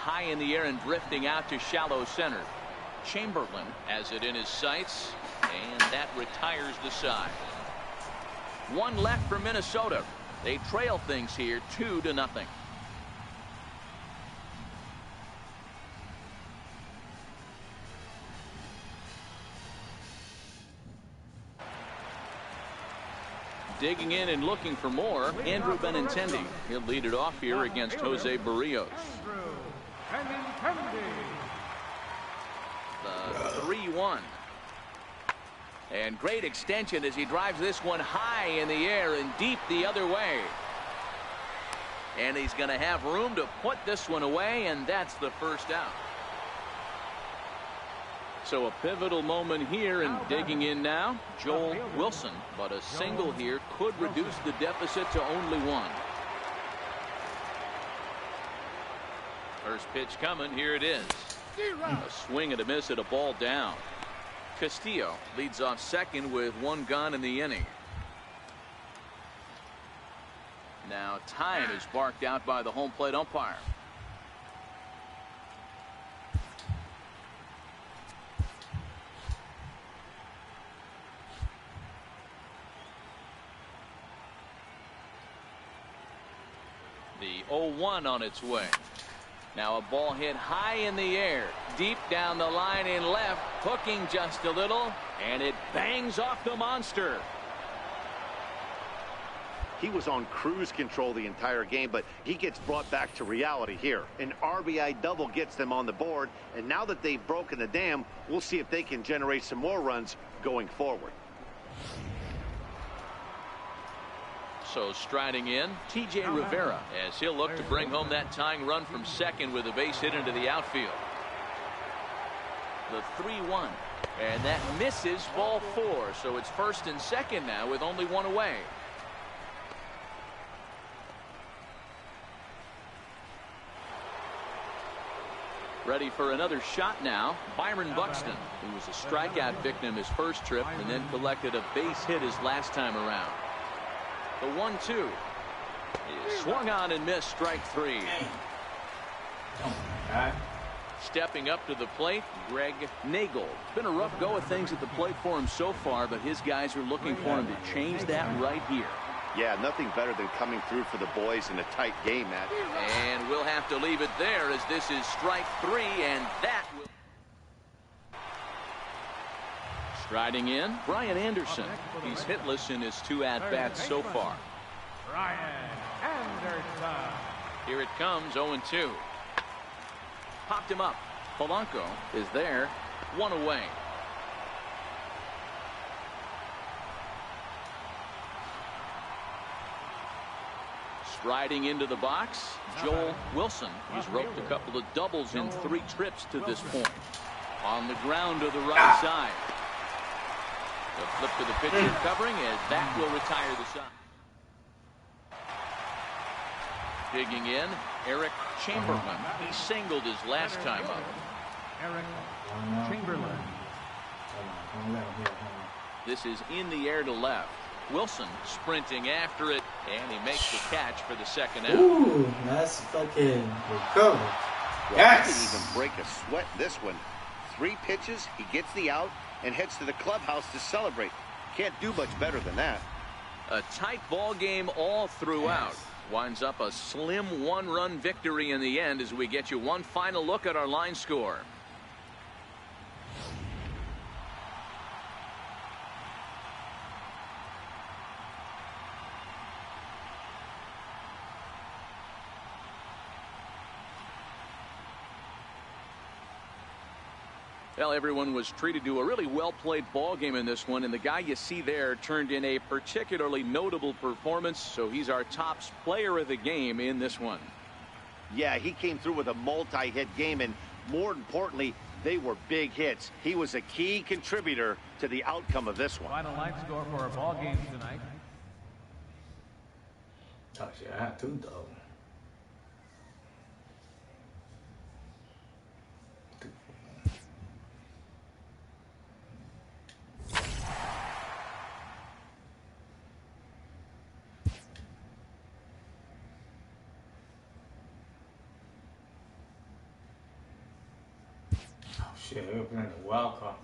high in the air and drifting out to shallow center. Chamberlain has it in his sights, and that retires the side. One left for Minnesota. They trail things here 2-0. Digging in and looking for more, Andrew Benintendi. He'll lead it off here against Jose Barrios. The 3-1. And great extension as he drives this one high in the air and deep the other way. And he's going to have room to put this one away, and that's the first out. So a pivotal moment here, and digging in now, Joel Wilson. But a single here could reduce the deficit to only one. First pitch coming. Here it is. A swing and a miss at a ball down. Castillo leads off second with one gone in the inning. Now time is barked out by the home plate umpire. The 0-1 on its way. Now a ball hit high in the air, deep down the line in left, hooking just a little, and it bangs off the monster. He was on cruise control the entire game, but he gets brought back to reality here. An RBI double gets them on the board, and now that they've broken the dam, we'll see if they can generate some more runs going forward. So striding in, TJ Rivera, as he'll look to bring home that tying run from second with a base hit into the outfield. The 3-1, and that misses, ball 4. So it's first and second now with only one away. Ready for another shot now, Byron Buxton, who was a strikeout victim his first trip and then collected a base hit his last time around. The 1-2 is swung on and missed, strike 3. Stepping up to the plate, Greg Nagel. Been a rough go of things at the plate for him so far, but his guys are looking for him to change that right here. Yeah, nothing better than coming through for the boys in a tight game, Matt. And we'll have to leave it there as this is strike 3, and that will. Striding in, Brian Anderson. He's hitless in his 2 at-bats so far. Brian Anderson. Here it comes, 0-2. Popped him up. Polanco is there, 1 away. Striding into the box, Joel Wilson. He's roped a couple of doubles in 3 trips to this point. On the ground to the right side. The flip to the pitcher covering, as that will retire the side. Digging in, Eric Chamberlain. He singled his last time up. Eric Chamberlain. This is in the air to left. Wilson sprinting after it, and he makes the catch for the second out. Ooh, that's fucking recovered. Yes! He didn't even break a sweat this one. 3 pitches, he gets the out, and heads to the clubhouse to celebrate. Can't do much better than that. A tight ball game all throughout. Winds up a slim 1-run victory in the end as we get you one final look at our line score. Well, everyone was treated to a really well-played ball game in this one, and the guy you see there turned in a particularly notable performance, so he's our top player of the game in this one. Yeah, he came through with a multi-hit game, and more importantly, they were big hits. He was a key contributor to the outcome of this one. Final line score for our ball games tonight. Oh, shit, I had 2, though. Okay, opening the wild card.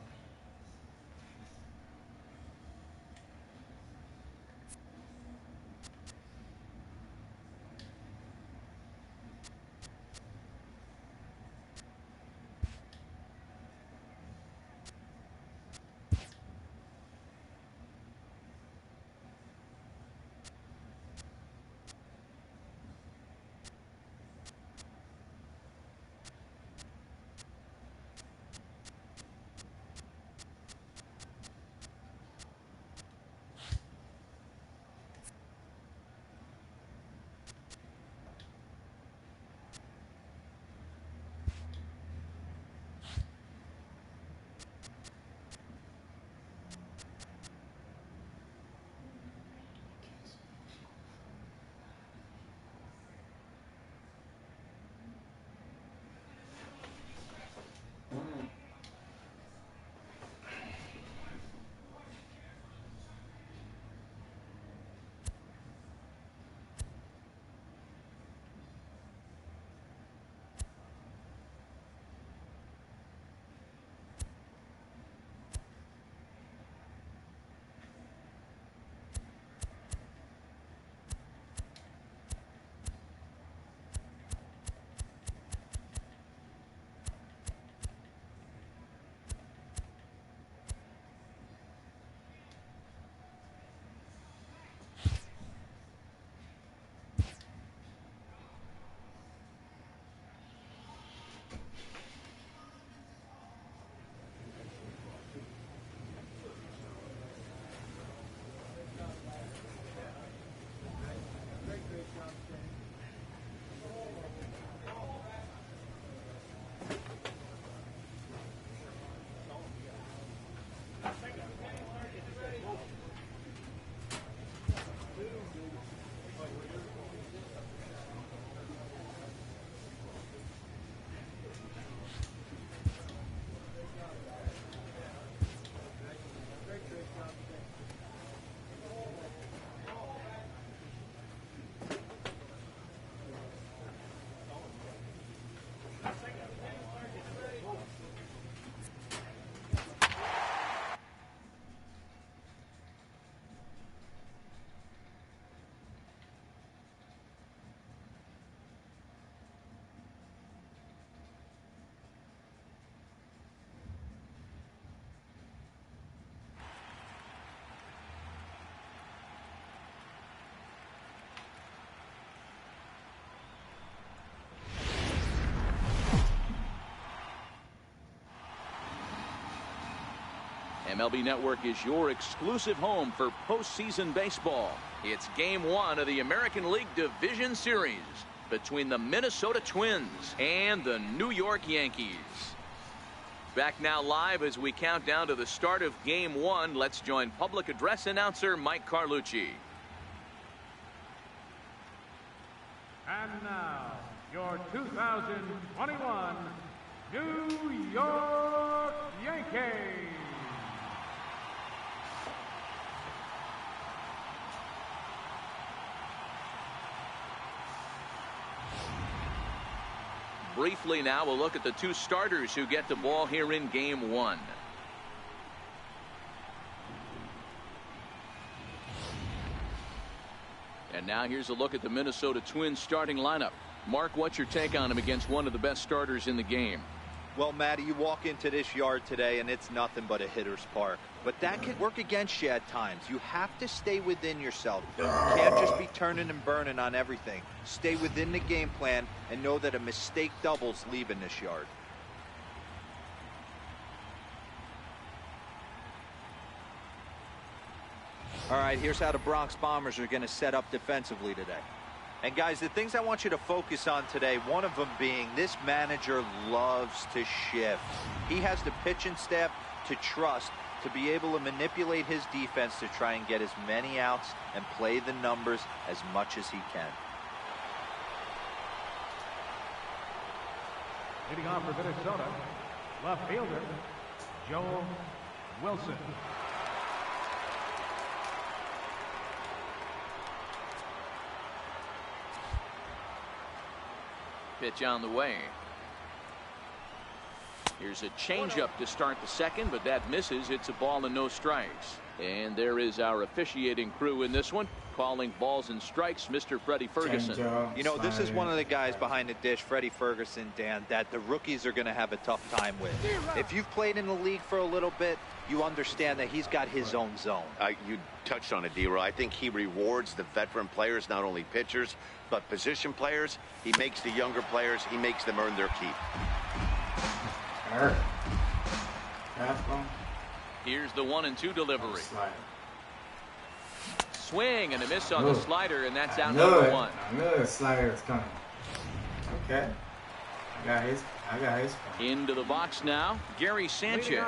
MLB Network is your exclusive home for postseason baseball. It's Game 1 of the American League Division Series between the Minnesota Twins and the New York Yankees. Back now live as we count down to the start of Game 1. Let's join public address announcer Mike Carlucci. And now, your 2021 New York Yankees. Briefly now, we'll look at the two starters who get the ball here in Game 1. And now here's a look at the Minnesota Twins starting lineup. Mark, what's your take on him against one of the best starters in the game? Well, Matty, you walk into this yard today and it's nothing but a hitter's park. But that can work against you at times. You have to stay within yourself. You can't just be turning and burning on everything. Stay within the game plan and know that a mistake doubles leaving this yard. All right, here's how the Bronx Bombers are going to set up defensively today. And guys, the things I want you to focus on today, one of them being this manager loves to shift. He has the pitching staff to trust to be able to manipulate his defense to try and get as many outs and play the numbers as much as he can. Leading off for Minnesota, left fielder, Joel Wilson. Pitch on the way. Here's a changeup to start the second, but that misses. It's a ball and no strikes. And there is our officiating crew in this one, calling balls and strikes, Mr. Freddie Ferguson. You know, this is one of the guys behind the dish, Freddie Ferguson, Dan, that the rookies are going to have a tough time with. If you've played in the league for a little bit, you understand that he's got his own zone. You touched on it, D-Row. I think he rewards the veteran players, not only pitchers, but position players. He makes the younger players, he makes them earn their keep. Here's the 1-2 delivery. Swing and a miss on the slider, and that's out number one. I knew the slider was coming. Okay. I got his. Into the box now, Gary Sanchez.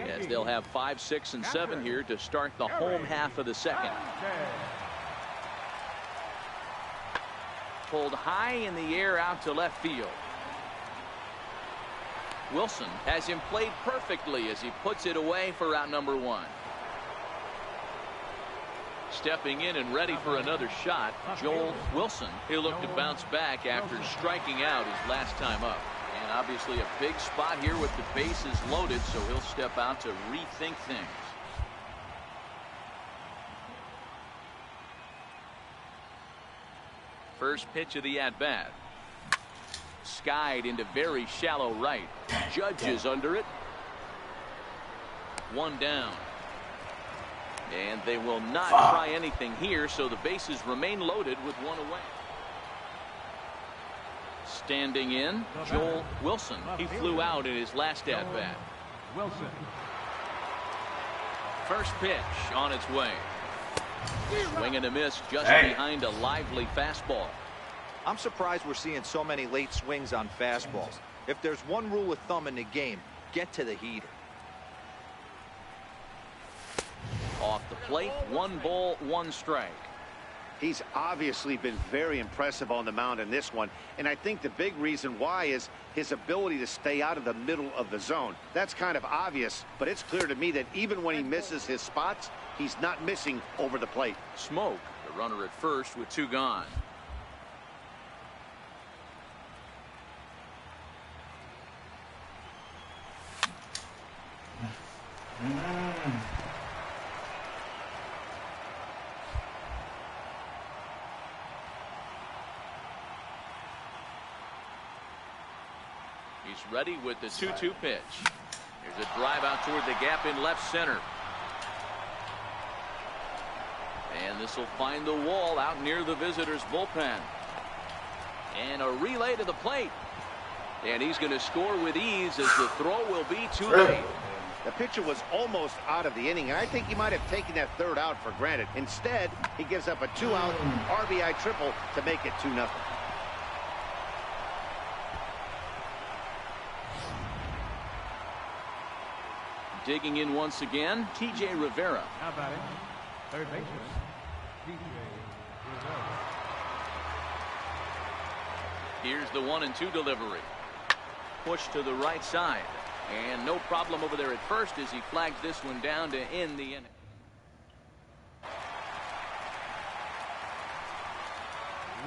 As they'll have 5, 6, and 7 here to start the home half of the second. Pulled high in the air out to left field. Wilson has him played perfectly as he puts it away for out number one. Stepping in and ready for another shot, Joel Wilson. He'll look to bounce back after striking out his last time up. And obviously a big spot here with the bases loaded, so he'll step out to rethink things. First pitch of the at-bat. Skied into very shallow right. Judge is under it. One down. And they will not try anything here, so the bases remain loaded with one away. Standing in, Joel Wilson. He flew out in his last at-bat. Wilson. First pitch on its way. Swing and a miss just behind a lively fastball. I'm surprised we're seeing so many late swings on fastballs. If there's one rule of thumb in the game, get to the heater. Off the plate, 1 ball, 1 strike. He's obviously been very impressive on the mound in this one, and I think the big reason why is his ability to stay out of the middle of the zone. That's kind of obvious, but it's clear to me that even when he misses his spots, he's not missing over the plate. Smoke, the runner at first with 2 gone. He's ready with the 2-2 pitch. Here's a drive out toward the gap in left center. And this will find the wall out near the visitors' bullpen. And a relay to the plate. And he's going to score with ease as the throw will be too late. The pitcher was almost out of the inning, and I think he might have taken that third out for granted. Instead, he gives up a 2-out RBI triple to make it 2-0. Digging in once again, T.J. Rivera. How about it? Third baseman, T.J. Rivera. Here's the 1-2 delivery. Push to the right side. And no problem over there at first as he flags this one down to end the inning.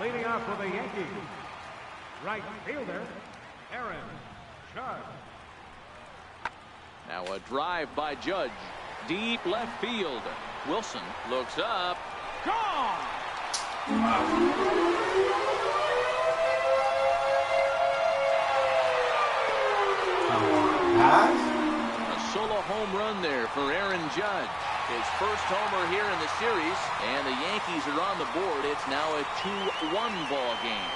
Leading off for the Yankees, right fielder, Aaron Judge. Now a drive by Judge. Deep left field. Wilson looks up. Gone! A solo home run there for Aaron Judge. His first homer here in the series, and the Yankees are on the board. It's now a 2-1 ball game.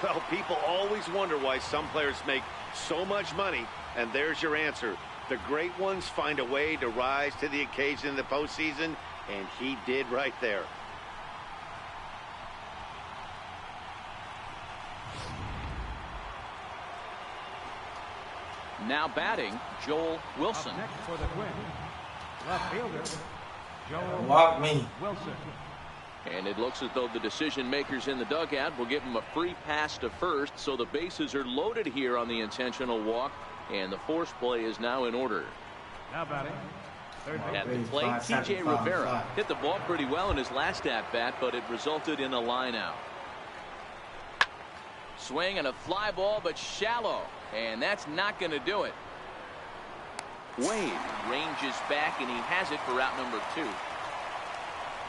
Well, people always wonder why some players make so much money, and there's your answer. The great ones find a way to rise to the occasion in the postseason, and he did right there. Now batting, Joel Wilson. Up next for the Twins, left fielder, Joel Walk me. Wilson. And it looks as though the decision makers in the dugout will give him a free pass to first, so the bases are loaded here on the intentional walk, and the force play is now in order. Now batting, third At baseman, the plate, T.J. Rivera hit the ball pretty well in his last at-bat, but it resulted in a line out. Swing and a fly ball, but shallow. And that's not going to do it. Wade ranges back, and he has it for out number 2.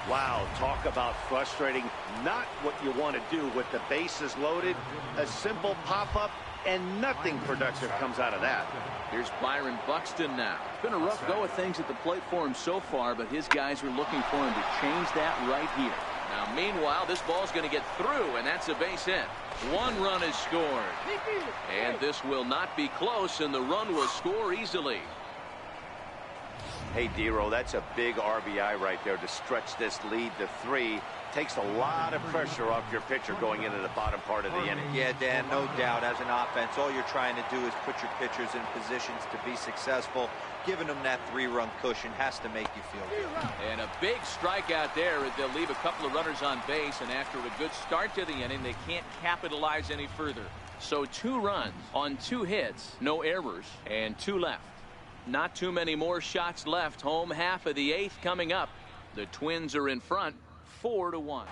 Wow, talk about frustrating. Not what you want to do with the bases loaded. A simple pop-up, and nothing productive comes out of that. Here's Byron Buxton now. It's been a rough go of things at the plate for him so far, but his guys are looking for him to change that right here. Now, meanwhile, this ball's going to get through, and that's a base hit. 1 run is scored. And this will not be close, and the run will score easily. Hey, Dero, that's a big RBI right there to stretch this lead to 3. Takes a lot of pressure off your pitcher going into the bottom part of the inning. Yeah, Dan, no doubt. As an offense, all you're trying to do is put your pitchers in positions to be successful. Giving them that 3-run cushion has to make you feel good. And a big strikeout there. They'll leave a couple of runners on base, and after a good start to the inning, they can't capitalize any further. So 2 runs on 2 hits, no errors, and 2 left. Not too many more shots left. Home half of the 8th coming up. The Twins are in front, 4-1.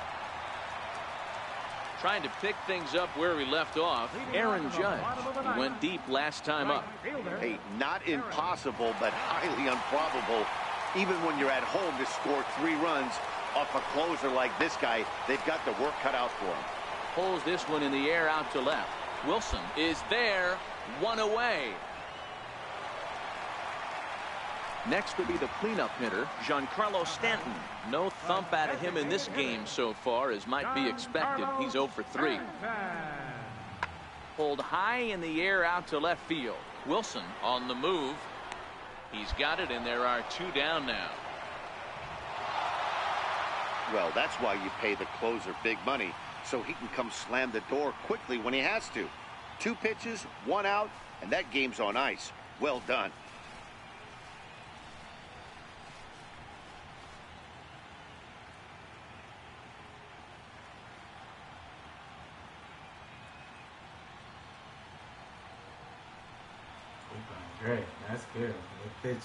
Trying to pick things up where we left off, Aaron Judge. He went deep last time up. Hey, not impossible, but highly improbable. Even when you're at home to score 3 runs off a closer like this guy, they've got the work cut out for him. Pulls this one in the air out to left. Wilson is there, 1 away. Next will be the cleanup hitter, Giancarlo Stanton. No thump out of him in this game so far, as might be expected. He's 0 for 3. Pulled high in the air out to left field. Wilson on the move. He's got it, and there are 2 down now. Well, that's why you pay the closer big money, so he can come slam the door quickly when he has to. 2 pitches, 1 out, and that game's on ice. Well done. Great, that's good. Good pitching.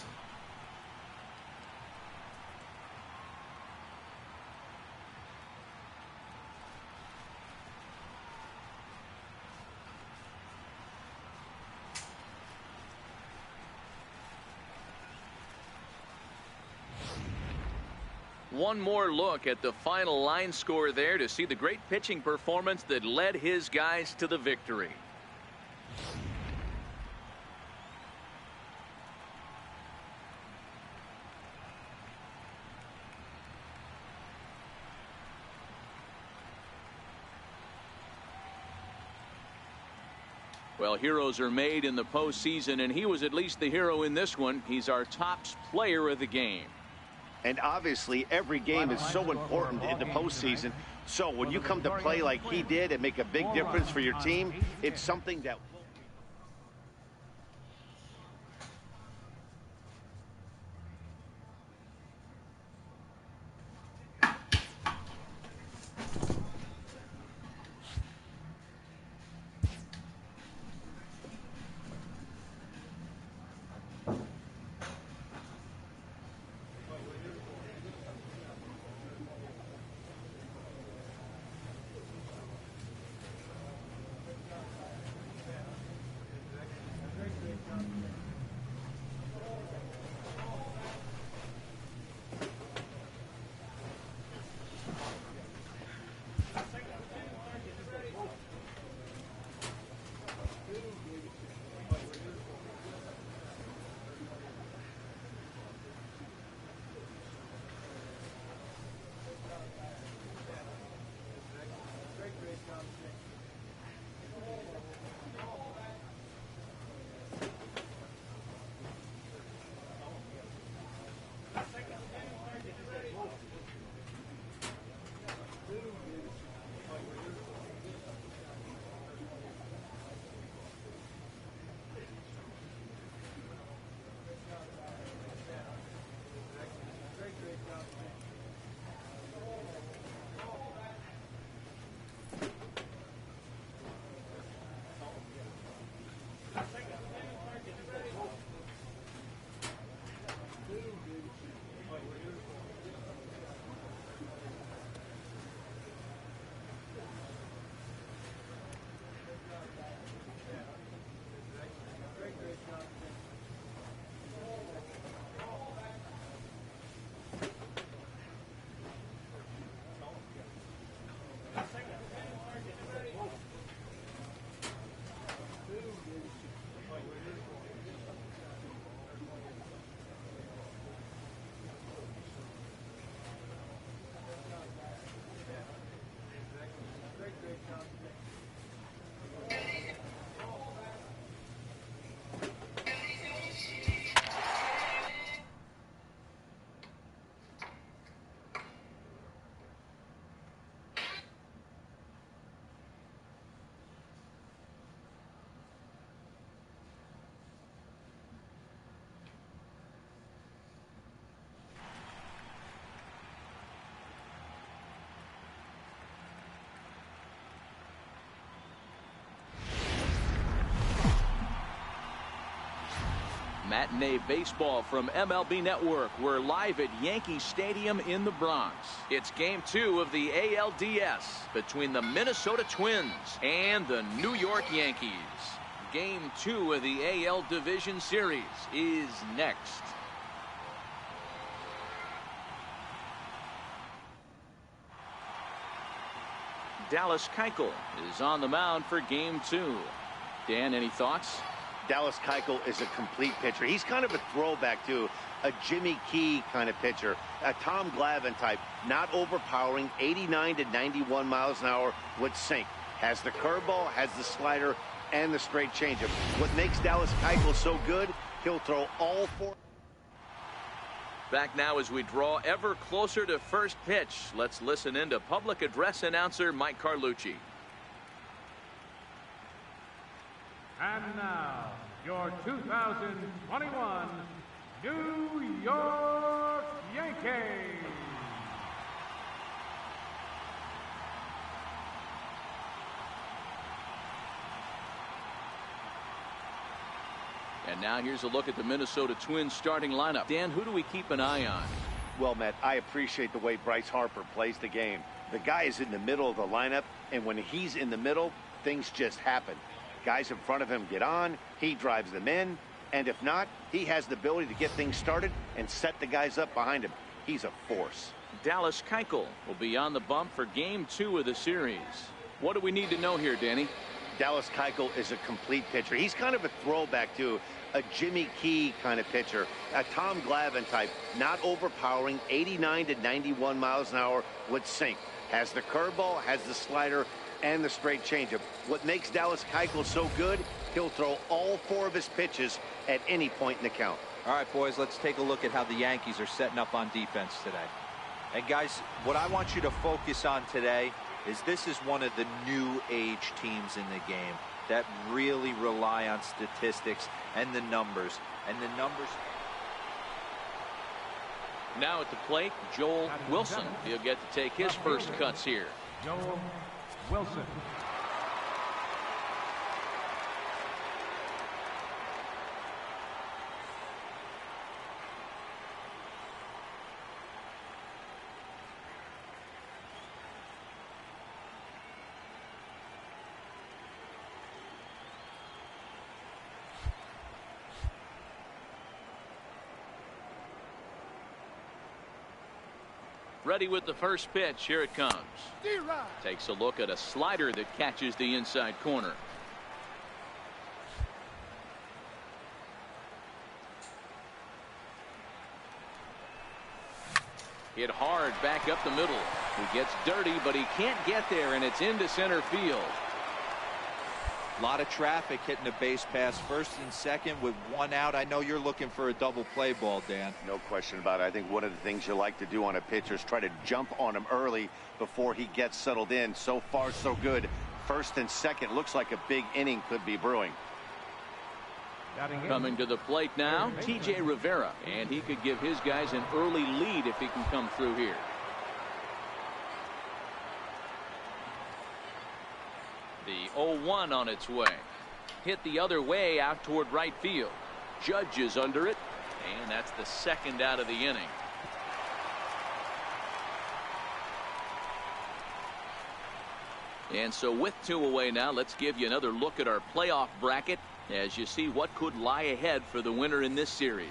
One more look at the final line score there to see the great pitching performance that led his guys to the victory. Well, heroes are made in the postseason, and he was at least the hero in this one. He's our top player of the game. And obviously, every game is so important in the postseason. So when you come to play like he did and make a big difference for your team, it's something that... Matinee baseball from MLB Network. We're live at Yankee Stadium in the Bronx. It's game 2 of the ALDS between the Minnesota Twins and the New York Yankees. Game 2 of the AL Division Series is next. Dallas Keuchel is on the mound for game 2. Dan, any thoughts? Dallas Keuchel is a complete pitcher. He's kind of a throwback to a Jimmy Key kind of pitcher, a Tom Glavine type, not overpowering, 89 to 91 miles an hour would sink. Has the curveball, has the slider, and the straight changeup. What makes Dallas Keuchel so good, he'll throw all 4. Back now as we draw ever closer to first pitch. Let's listen in to public address announcer Mike Carlucci. And now, your 2021 New York Yankees. And now here's a look at the Minnesota Twins starting lineup. Dan, who do we keep an eye on? Well, Matt, I appreciate the way Bryce Harper plays the game. The guy is in the middle of the lineup, and when he's in the middle, things just happen. Guys in front of him get on, he drives them in, and if not, he has the ability to get things started and set the guys up behind him. He's a force. Dallas Keuchel will be on the bump for game 2 of the series. What do we need to know here, Danny? Dallas Keuchel is a complete pitcher. He's kind of a throwback to a Jimmy Key kind of pitcher, a Tom Glavine type, not overpowering, 89 to 91 miles an hour would sink. Has the curveball, has the slider, and the straight changeup. What makes Dallas Keuchel so good, he'll throw all 4 of his pitches at any point in the count. All right, boys, let's take a look at how the Yankees are setting up on defense today. And, guys, what I want you to focus on today is this is one of the new age teams in the game that really rely on statistics and the numbers. And the numbers... Now at the plate, Joel Wilson. He'll get to take his first cuts here. Joel Wilson. Ready with the first pitch. Here it comes. Takes a look at a slider that catches the inside corner. Hit hard back up the middle. He gets dirty, but he can't get there, and it's into center field. A lot of traffic hitting the base pass first and second with 1 out. I know you're looking for a double play ball, Dan. No question about it. I think one of the things you like to do on a pitcher is try to jump on him early before he gets settled in. So far, so good. First and second, looks like a big inning could be brewing. Coming to the plate now, T.J. Rivera, and he could give his guys an early lead if he can come through here. The 0-1 on its way. Hit the other way out toward right field. Judge is under it, and that's the second out of the inning. And so with 2 away now, let's give you another look at our playoff bracket as you see what could lie ahead for the winner in this series.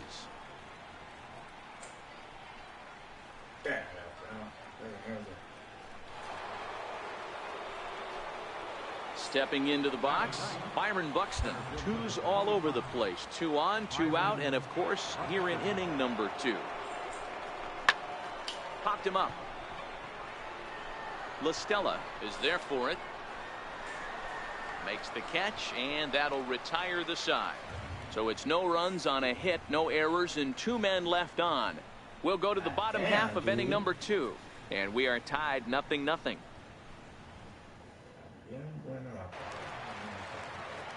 Stepping into the box, Byron Buxton. 2's all over the place. 2 on, 2 out, and of course, here in inning number 2. Popped him up. La Stella is there for it. Makes the catch, and that'll retire the side. So it's no runs on a hit, no errors, and 2 men left on. We'll go to the bottom half of inning number 2, and we are tied 0-0.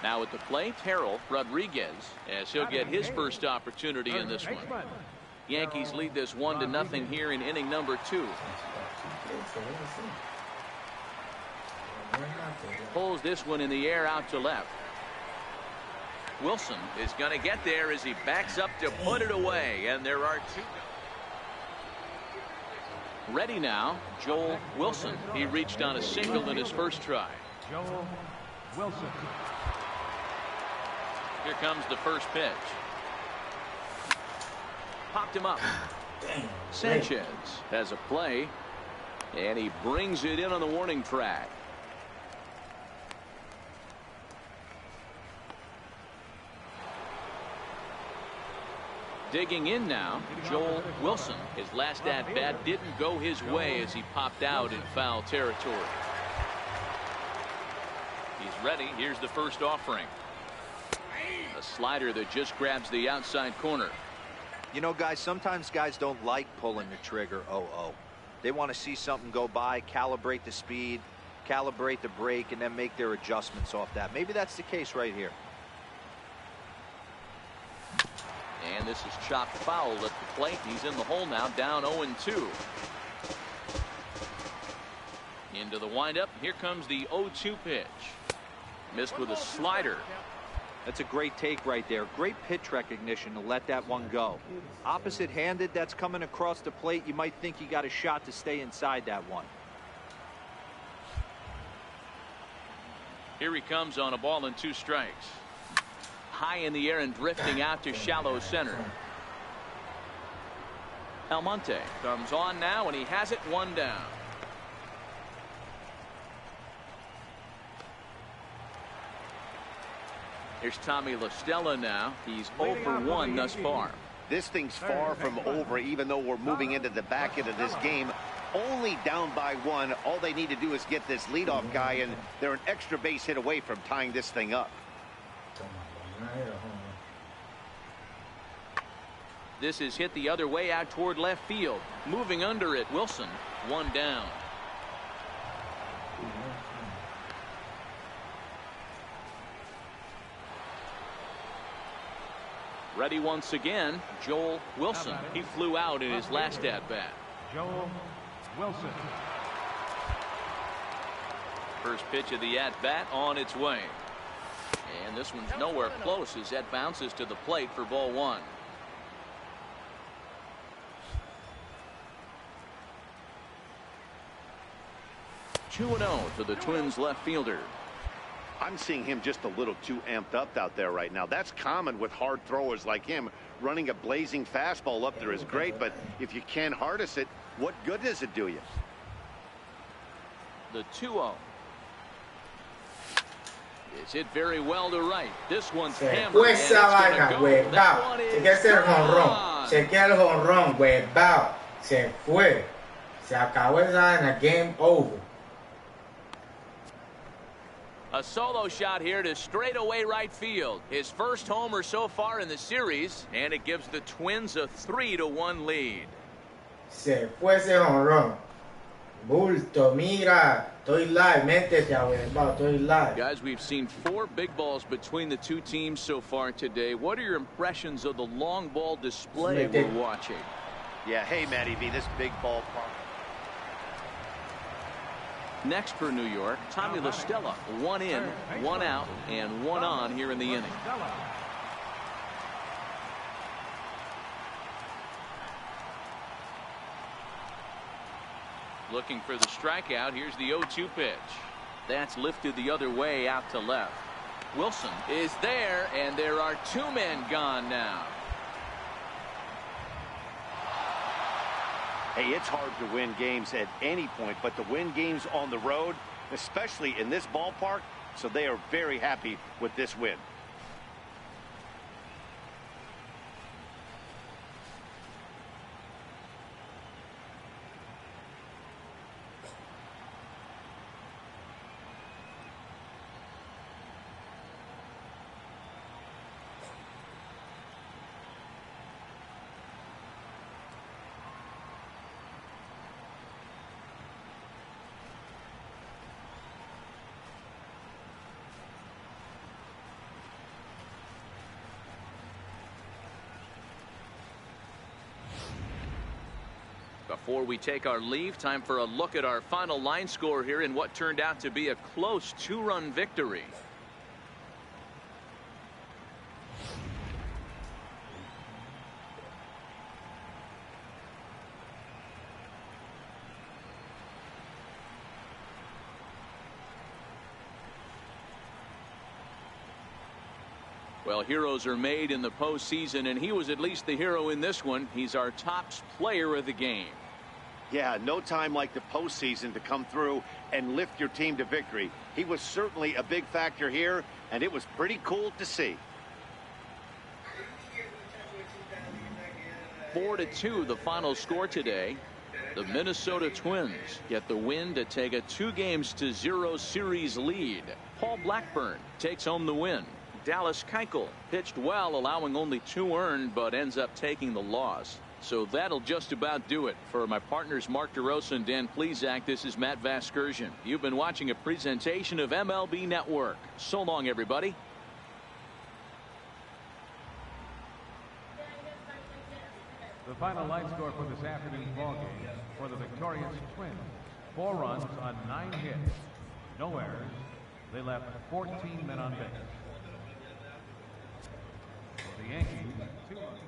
Now at the plate, Harold Rodriguez, as he'll get his first opportunity in this one. Yankees lead this 1-0 here in inning number 2. Pulls this one in the air out to left. Wilson is going to get there as he backs up to put it away, and there are two. Ready now, Joel Wilson. He reached on a single in his first try. Joel Wilson. Here comes the first pitch. Popped him up. Sanchez has a play, and he brings it in on the warning track. Digging in now, Joel Wilson. His last at-bat didn't go his way as he popped out in foul territory. He's ready. Here's the first offering. A slider that just grabs the outside corner. You know, guys, sometimes guys don't like pulling the trigger 0-0. They want to see something go by, calibrate the speed, calibrate the break, and then make their adjustments off that. Maybe that's the case right here. And this is chopped foul at the plate. He's in the hole now, down 0-2. Into the windup. Here comes the 0-2 pitch. Missed with a slider. That's a great take right there. Great pitch recognition to let that one go. Opposite-handed, that's coming across the plate. You might think you got a shot to stay inside that one. Here he comes on a ball and 2 strikes. High in the air and drifting out to shallow center. Almonte comes on now, and he has it 1 down. Here's Tommy La Stella now. He's 0 for 1 thus far. This thing's far from over, even though we're moving into the back end of this game. Only down by 1. All they need to do is get this leadoff guy, and they're an extra base hit away from tying this thing up. This is hit the other way out toward left field. Moving under it, Wilson. 1 down. Ready once again, Joel Wilson. He flew out in his last at-bat. Joel Wilson. First pitch of the at-bat on its way. And this one's nowhere close as that bounces to the plate for ball 1. Two 2-0 to the Twins left fielder. I'm seeing him just a little too amped up out there right now. That's common with hard throwers like him. Running a blazing fastball up there is great, but if you can't harness it, what good does it do you? The 2-0. It's hit very well to right. This one's hammered. Esa vaina, huevao. Chequea el jonrón. Chequea el jonrón, huevao. Se fue. Se acabó esa vaina. Game over. A solo shot here to straightaway right field. His first homer so far in the series, and it gives the Twins a 3-1 lead. Se fue ese jonrón. Bulto, mira. Estoy live. Métete, huevao. Estoy live. Guys, we've seen 4 big balls between the two teams so far today. What are your impressions of the long ball display we're watching? Yeah, hey, Matty V, this big ball. Next for New York, Tommy La Stella. 1 in, 1 out, and 1 on here in the inning. Looking for the strikeout. Here's the 0-2 pitch. That's lifted the other way out to left. Wilson is there, and there are 2 men gone now. Hey, it's hard to win games at any point, but to win games on the road, especially in this ballpark, so they are very happy with this win. Before we take our leave, time for a look at our final line score here in what turned out to be a close 2-run victory. Well, heroes are made in the postseason, and he was at least the hero in this one. He's our top player of the game. Yeah, no time like the postseason to come through and lift your team to victory. He was certainly a big factor here, and it was pretty cool to see. 4-2 the final score today. The Minnesota Twins get the win to take a 2-0 series lead. Paul Blackburn takes home the win. Dallas Keuchel pitched well, allowing only 2 earned, but ends up taking the loss. So that'll just about do it. For my partners Mark DeRosa and Dan Plesac, this is Matt Vasgersian. You've been watching a presentation of MLB Network. So long, everybody. The final line score for this afternoon's ballgame for the victorious Twins. 4 runs on 9 hits. No errors. They left 14 men on base. For the Yankees, 2 runs.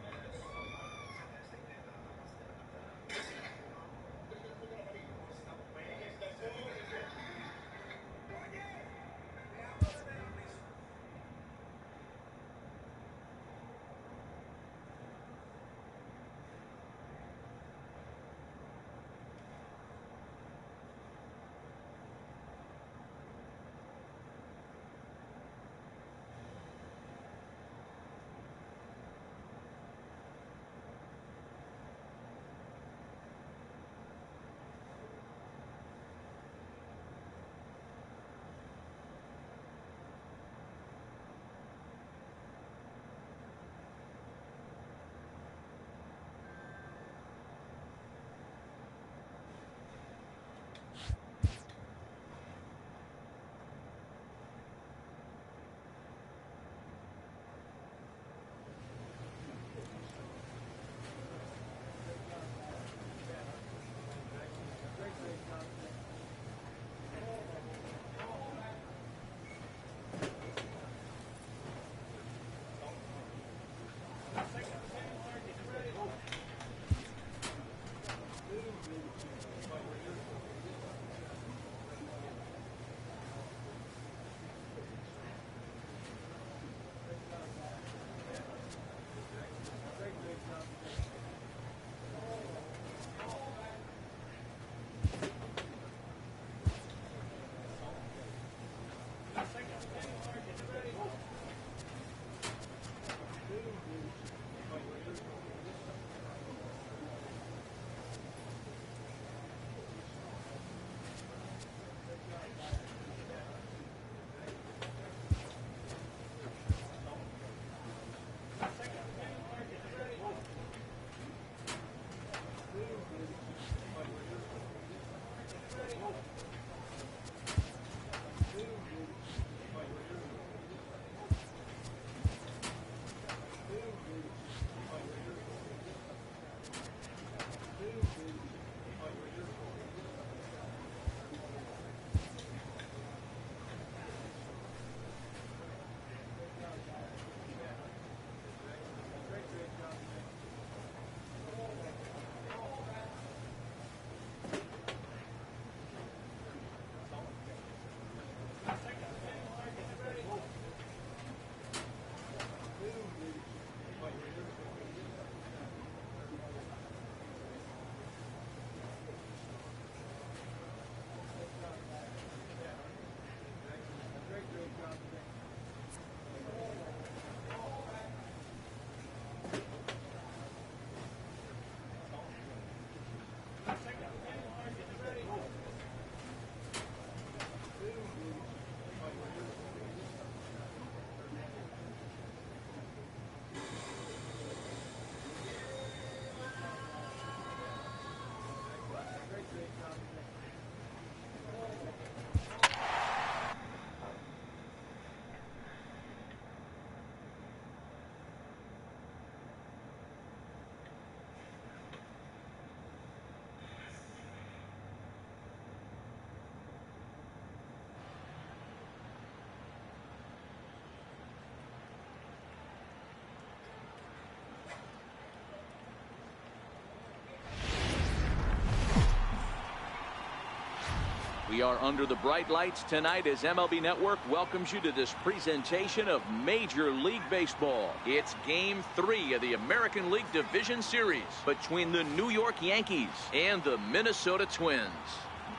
We are under the bright lights tonight as MLB Network welcomes you to this presentation of Major League Baseball. It's Game 3 of the American League Division Series between the New York Yankees and the Minnesota Twins.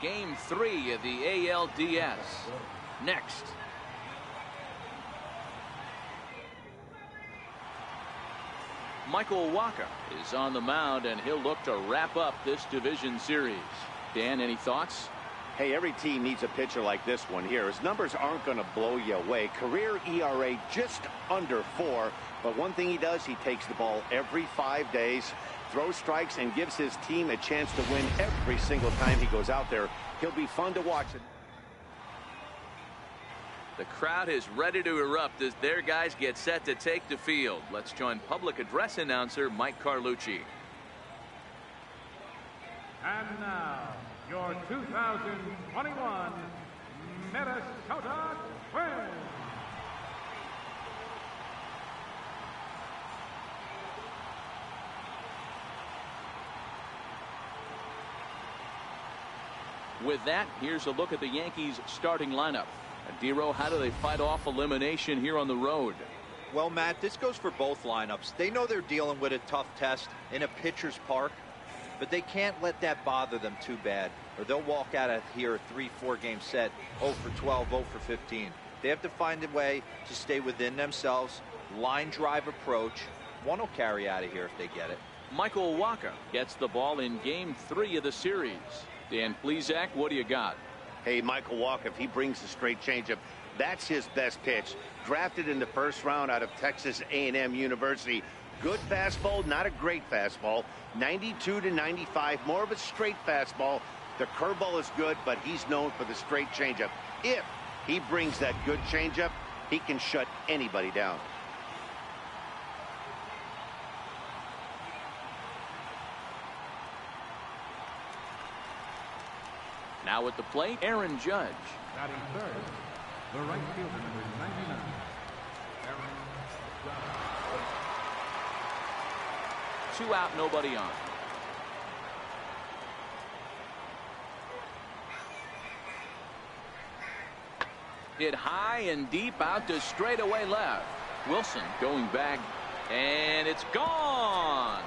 Game 3 of the ALDS. Next. Michael Wacha is on the mound, and he'll look to wrap up this division series. Dan, any thoughts? Hey, every team needs a pitcher like this one here. His numbers aren't going to blow you away. Career ERA just under 4. But one thing he does, he takes the ball every 5 days, throws strikes, and gives his team a chance to win every single time he goes out there. He'll be fun to watch. The crowd is ready to erupt as their guys get set to take the field. Let's join public address announcer Mike Carlucci. And now, your 2021 Minnesota Twins. With that, here's a look at the Yankees starting lineup. Adiro, how do they fight off elimination here on the road? Well, Matt, this goes for both lineups. They know they're dealing with a tough test in a pitcher's park, but they can't let that bother them too bad, or they'll walk out of here a 3-4 game set, 0 for 12, 0 for 15. They have to find a way to stay within themselves, line drive approach. One will carry out of here if they get it. Michael Wacha gets the ball in Game 3 of the series. Dan Plesac, what do you got? Hey, Michael Wacha, if he brings a straight changeup, that's his best pitch. Drafted in the first round out of Texas A&M University. Good fastball, not a great fastball. 92 to 95, more of a straight fastball. The curveball is good, but he's known for the straight changeup. If he brings that good changeup, he can shut anybody down. Now at the plate, Aaron Judge. Batting third, the right fielder, number 99, Aaron Judge. 2 out, nobody on. Hit high and deep out to straightaway left. Wilson going back, and it's gone.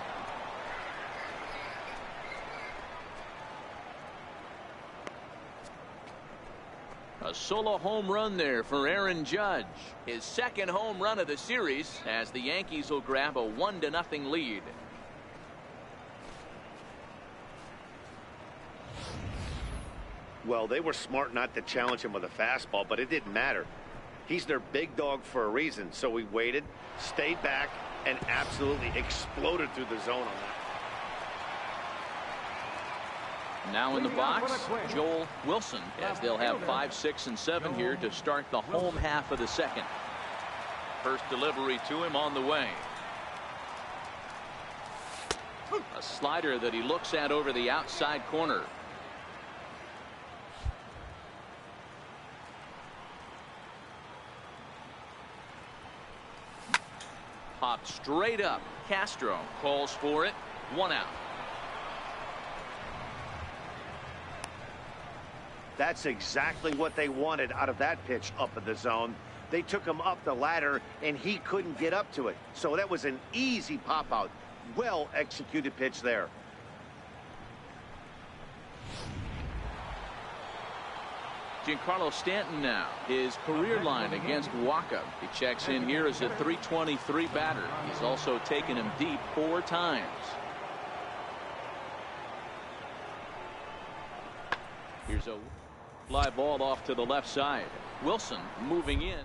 A solo home run there for Aaron Judge. His second home run of the series as the Yankees will grab a 1-0 lead. Well, they were smart not to challenge him with a fastball, but it didn't matter. He's their big dog for a reason. So he waited, stayed back, and absolutely exploded through the zone on that. Now in the box, Joel Wilson, as they'll have 5, 6, and 7 here to start the home half of the second. First delivery to him on the way. A slider that he looks at over the outside corner. Popped straight up. Castro calls for it. 1 out. That's exactly what they wanted out of that pitch up in the zone. They took him up the ladder, and he couldn't get up to it. So that was an easy pop-out. Well-executed pitch there. Giancarlo Stanton now, his career line against Wacha. He checks in here as a .323 batter. He's also taken him deep 4 times. Here's a fly ball off to the left side. Wilson moving in.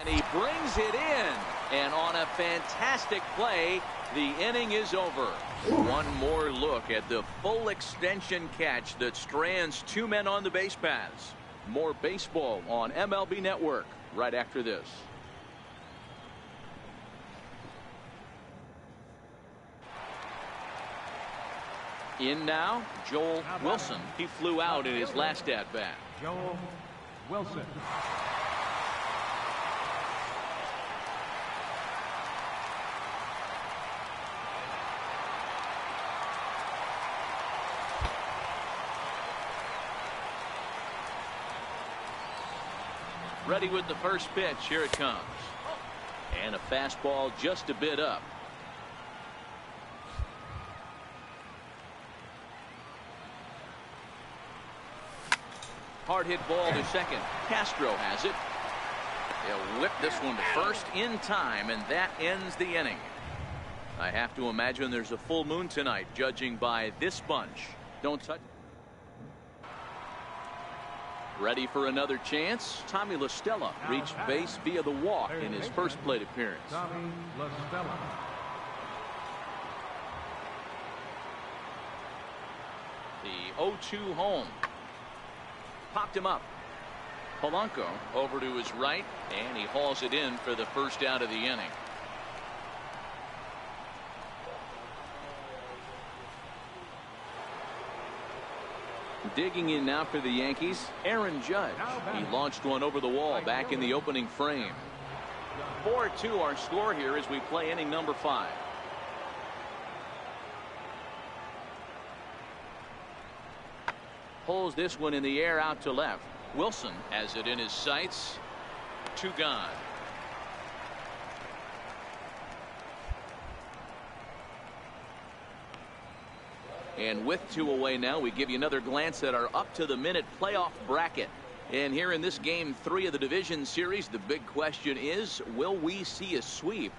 And he brings it in. And on a fantastic play, the inning is over. One more look at the full extension catch that strands 2 men on the base paths. More baseball on MLB Network right after this. In now, Joel Wilson. He flew out in his last at-bat. Joel Wilson. Ready with the first pitch. Here it comes. And a fastball just a bit up. Hard hit ball to second. Castro has it. He'll whip this one to first in time, and that ends the inning. I have to imagine there's a full moon tonight, judging by this bunch. Don't touch. Ready for another chance. Tommy La Stella reached base via the walk in his first plate appearance. Tommy La Stella. The 0-2 home. Popped him up. Polanco over to his right, and he hauls it in for the first out of the inning. Digging in now for the Yankees, Aaron Judge. He launched one over the wall back in the opening frame. 4-2 our score here as we play inning number 5. Pulls this one in the air out to left. Wilson has it in his sights. 2 gone. And with 2 away now, we give you another glance at our up-to-the-minute playoff bracket. And here in this game 3 of the division series, the big question is, will we see a sweep?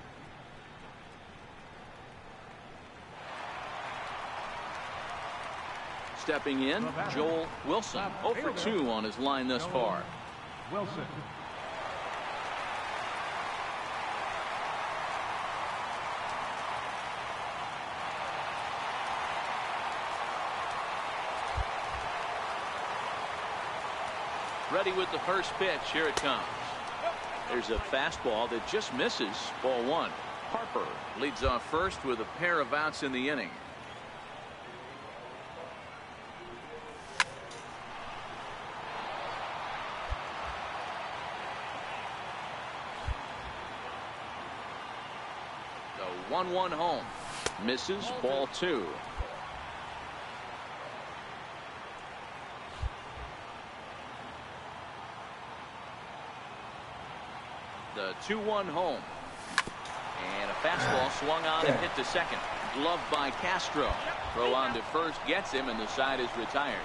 Stepping in, Joel Wilson. 0 for 2 on his line thus far. Wilson. Ready with the first pitch. Here it comes. There's a fastball that just misses. Ball 1. Harper leads off first with a pair of outs in the inning. The 1-1 home. Misses. Ball 2. The 2-1 home. And a fastball swung on and hit to second. Gloved by Castro. Throw on to first gets him, and the side is retired.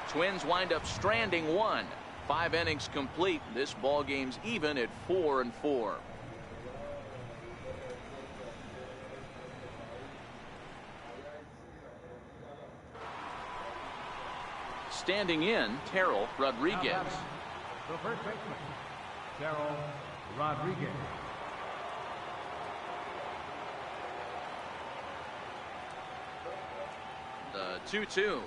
Twins wind up stranding 1. 5 innings complete. This ball game's even at 4-4. Standing in, Terrell Rodriguez. The first baseman, Terrell Rodriguez. The 2-2.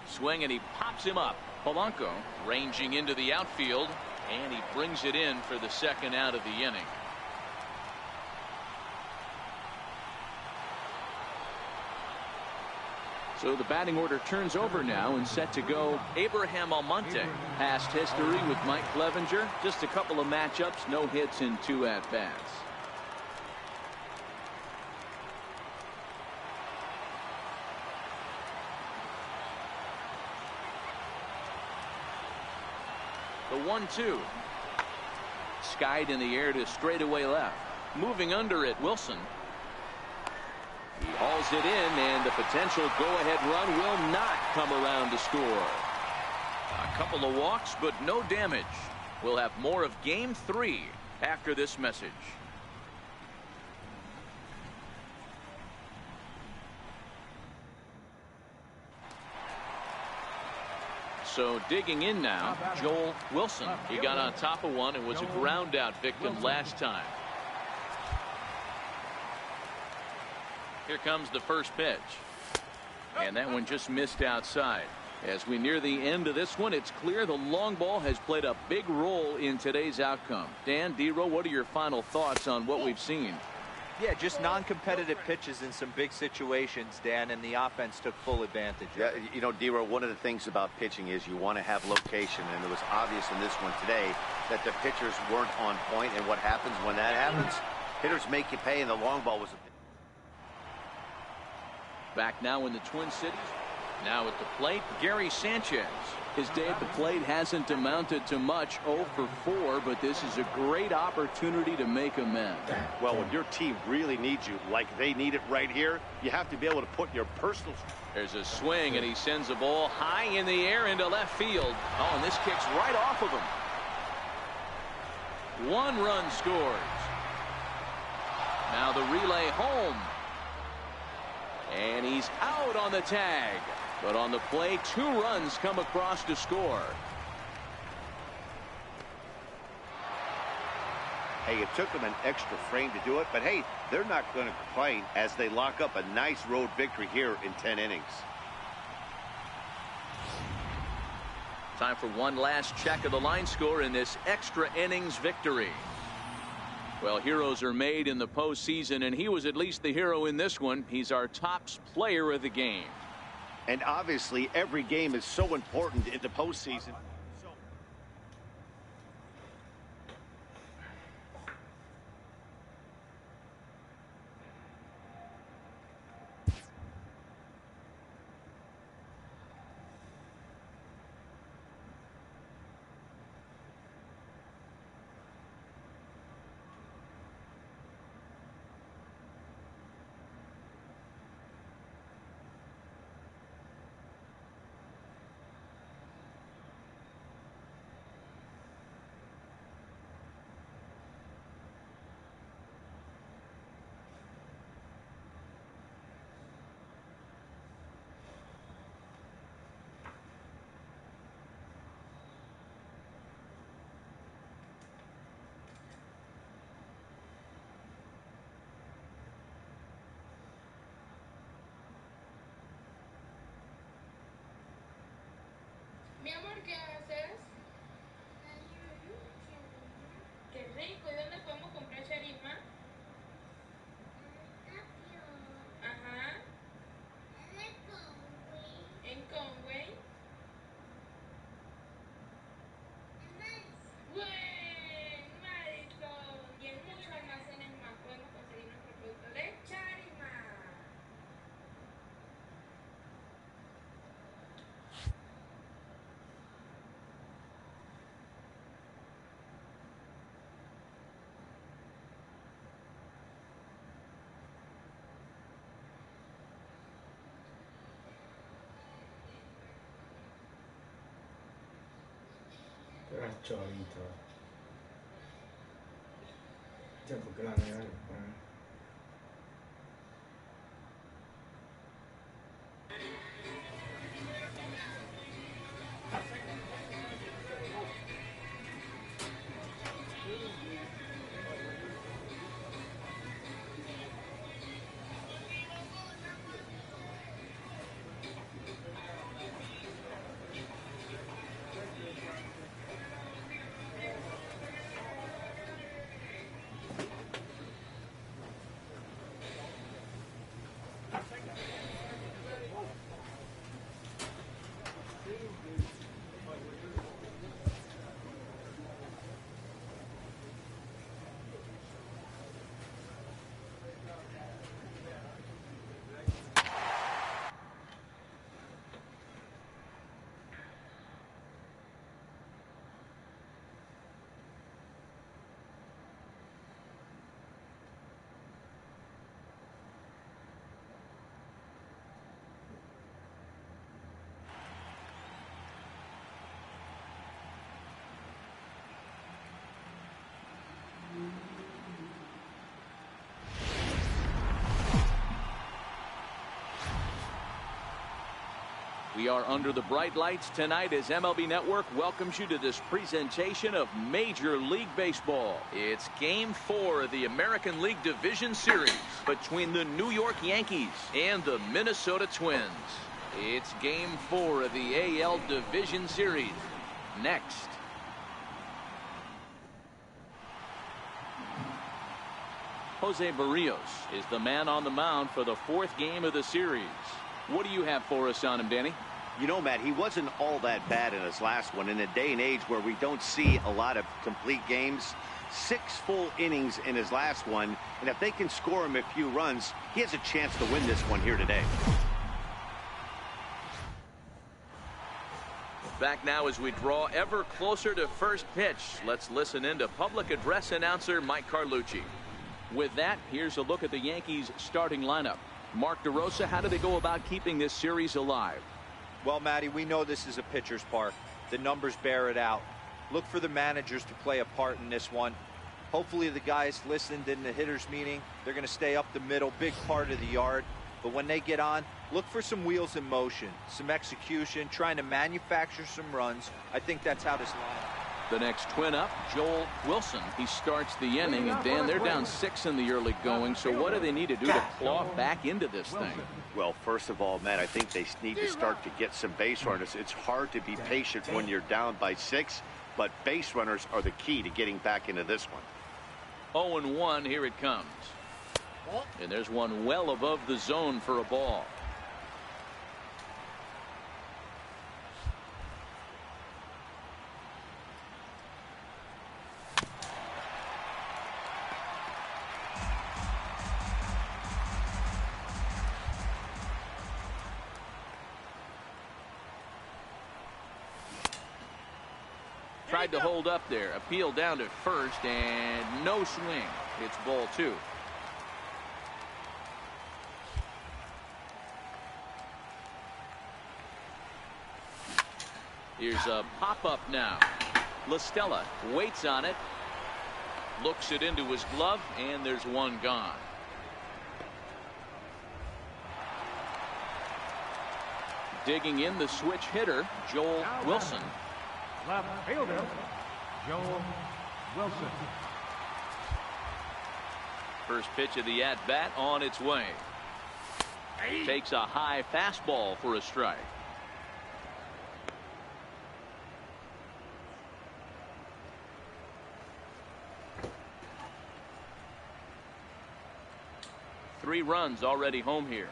Swing, and he pops him up. Polanco ranging into the outfield, and he brings it in for the second out of the inning. So the batting order turns over now, and set to go Abraham Almonte. Past history with Mike Clevenger. Just a couple of matchups, no hits in 2 at-bats. The 1-2. Skied in the air to straightaway left. Moving under it, Wilson. He hauls it in, and the potential go-ahead run will not come around to score. A couple of walks, but no damage. We'll have more of Game 3 after this message. So digging in now, Joel Wilson. He got on top of one and was a ground out victim last time. Here comes the first pitch. And that one just missed outside. As we near the end of this one, it's clear the long ball has played a big role in today's outcome. Dan, D-Row, what are your final thoughts on what we've seen? Yeah, just non-competitive pitches in some big situations, Dan, and the offense took full advantage. Yeah, you know, D-Row, one of the things about pitching is you want to have location, and it was obvious in this one today that the pitchers weren't on point, and what happens when that happens? Hitters make you pay, and the long ball was a... Back now in the Twin Cities. Now at the plate, Gary Sanchez. His day at the plate hasn't amounted to much, 0 for 4, but this is a great opportunity to make amends. Well, when your team really needs you, like they need it right here, you have to be able to put your personal... There's a swing, and he sends the ball high in the air into left field. Oh, and this kicks right off of him. 1 run scores. Now the relay home. And he's out on the tag. But on the play, 2 runs come across to score. Hey, it took them an extra frame to do it, but hey, they're not going to complain as they lock up a nice road victory here in 10 innings. Time for one last check of the line score in this extra innings victory. Well, heroes are made in the postseason, and he was at least the hero in this one. He's our top player of the game. And obviously, every game is so important in the postseason. Mi amor, ¿qué haces? Qué rico. ¿Y dónde podemos comprar charima? Ajá. En Conway. Buen, Madison. Y en muchos almacenes más podemos conseguir nuestro producto de charima. Cholito. Ya, porque la nevera. We are under the bright lights tonight as MLB Network welcomes you to this presentation of Major League Baseball. It's Game 4 of the American League Division Series between the New York Yankees and the Minnesota Twins. It's Game 4 of the AL Division Series. Next. Jose Barrios is the man on the mound for the 4th game of the series. What do you have for us on him, Danny? You know, Matt, he wasn't all that bad in his last one. In a day and age where we don't see a lot of complete games, 6 full innings in his last one, and if they can score him a few runs, he has a chance to win this one here today. Back now as we draw ever closer to first pitch. Let's listen in to public address announcer Mike Carlucci. With that, here's a look at the Yankees starting lineup. Mark DeRosa, how do they go about keeping this series alive? Well, Matty, we know this is a pitcher's park. The numbers bear it out. Look for the managers to play a part in this one. Hopefully the guys listened in the hitters meeting. They're going to stay up the middle, big part of the yard. But when they get on, look for some wheels in motion, some execution, trying to manufacture some runs. I think that's how this line. The next twin up, Joel Wilson. He starts the inning, and Dan, they're down 6 in the early going. So what do they need to do to claw back into this thing? Well, first of all, Matt, I think they need to start to get some base runners. It's hard to be patient when you're down by 6, but base runners are the key to getting back into this one. 0-1, here it comes. And there's one well above the zone for a ball. Tried to hold up there. Appeal down to first, and no swing. It's ball 2. Here's a pop-up now. La Stella waits on it. Looks it into his glove, and there's one gone. Digging in the switch hitter, Joel Wilson. Left fielder, Joel Wilson. First pitch of the at-bat on its way. Takes a high fastball for a strike. Three runs already home here.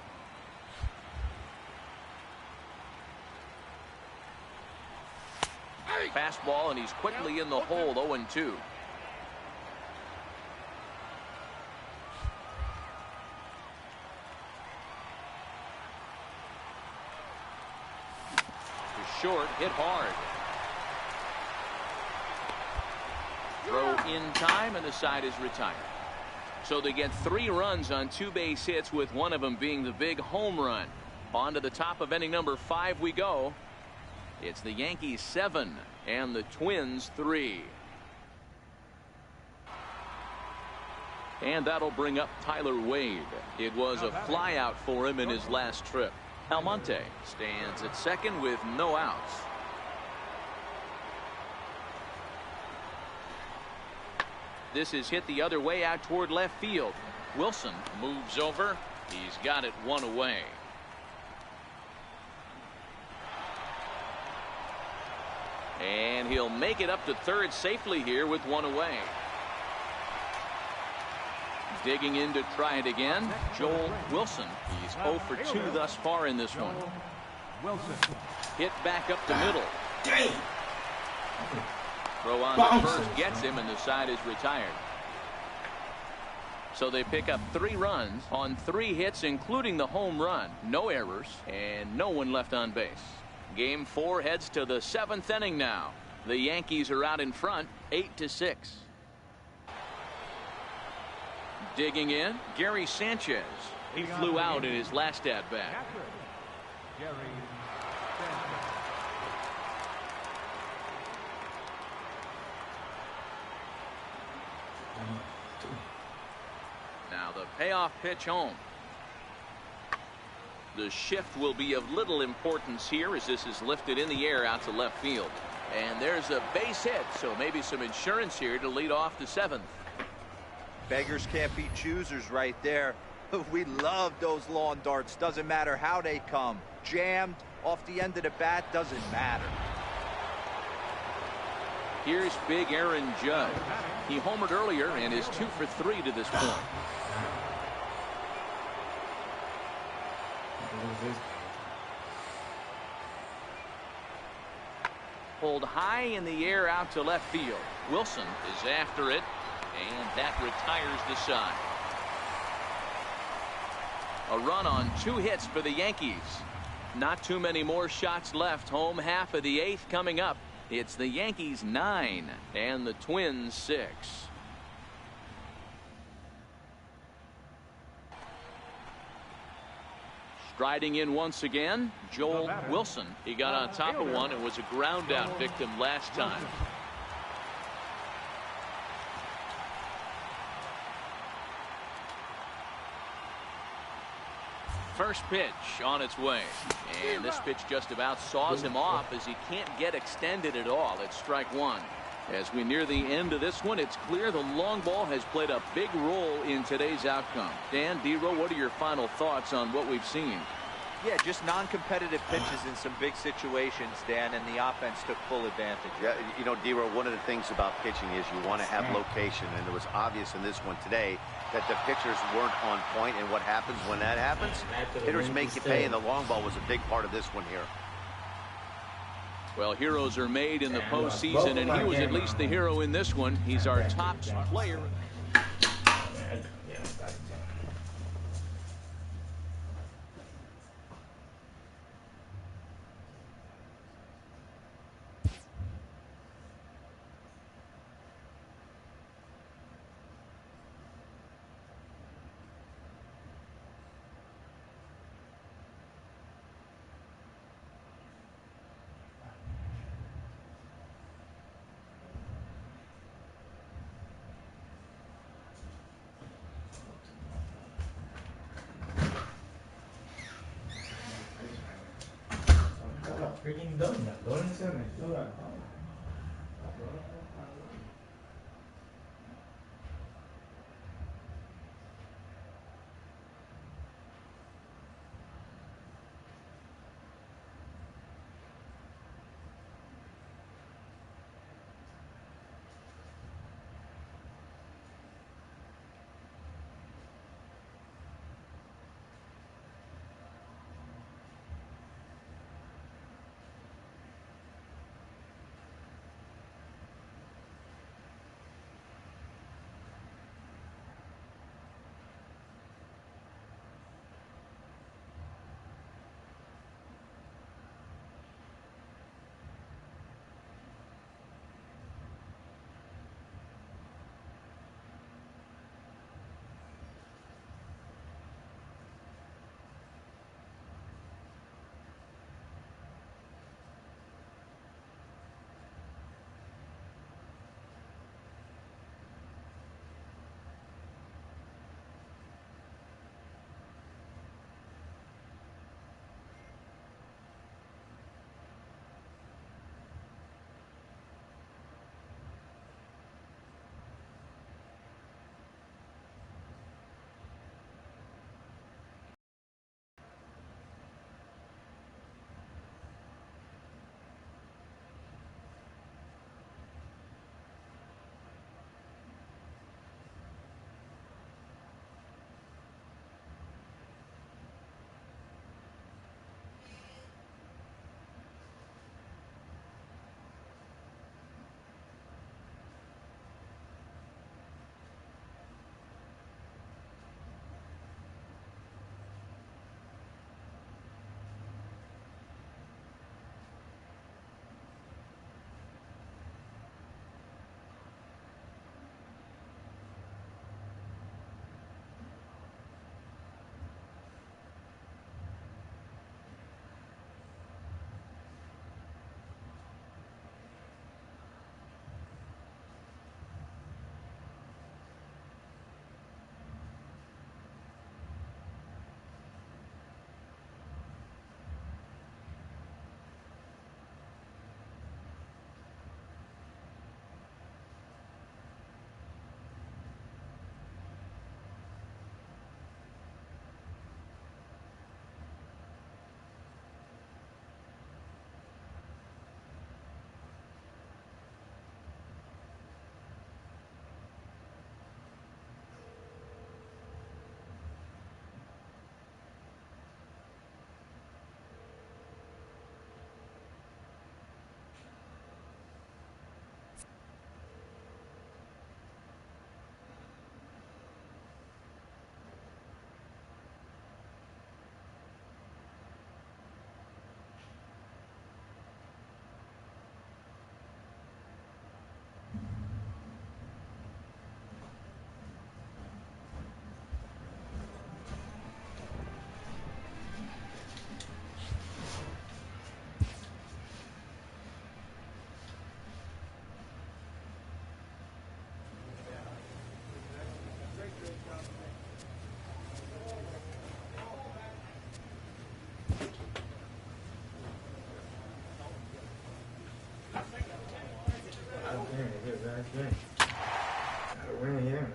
Fastball, and he's quickly in the hole. 0-2. To short, hit hard. Throw in time, and the side is retired. So they get 3 runs on 2 base hits, with one of them being the big home run. On to the top of inning number 5 we go. It's the Yankees 7 and the Twins 3. And that'll bring up Tyler Wade. It was a flyout for him in his last trip. Almonte stands at second with no outs. This is hit the other way out toward left field. Wilson moves over. He's got it one away. And he'll make it up to third safely here with one away. Digging in to try it again, Joel Wilson. He's 0 for 2 thus far in this one. Wilson. Hit back up the middle. Throw on the first gets him, and the side is retired. So they pick up 3 runs on 3 hits, including the home run. No errors, and no one left on base. Game 4 heads to the 7th inning now. The Yankees are out in front, 8-6. Digging in, Gary Sanchez. He flew out in his last at-bat. Gary Sanchez. Now the payoff pitch home. The shift will be of little importance here as this is lifted in the air out to left field. And there's a base hit, so maybe some insurance here to lead off the 7th. Beggars can't be choosers right there. We love those lawn darts. Doesn't matter how they come. Jammed off the end of the bat, doesn't matter. Here's big Aaron Judge. He homered earlier and is 2 for 3 to this point. Pulled high in the air out to left field. Wilson is after it, and that retires the side. A run on 2 hits for the Yankees. Not too many more shots left. Home half of the 8th coming up. It's the Yankees 9 and the Twins 6. Striding in once again, Joel Wilson. He got on top of one and was a ground out victim last time. First pitch on its way, and this pitch just about saws him off as he can't get extended at all. It's strike one. As we near the end of this one, it's clear the long ball has played a big role in today's outcome. Dan, D-Row, what are your final thoughts on what we've seen? Yeah, just non-competitive pitches in some big situations, Dan, and the offense took full advantage. Yeah, you know, D-Row, one of the things about pitching is you want to have location, and it was obvious in this one today that the pitchers weren't on point, and what happens when that happens? Hitters make you pay, and the long ball was a big part of this one here. Well, heroes are made in the postseason, and he was at least the hero in this one. He's our top player. Freaking doña, ¿dónde se metió la Yeah. Gotta win here, man.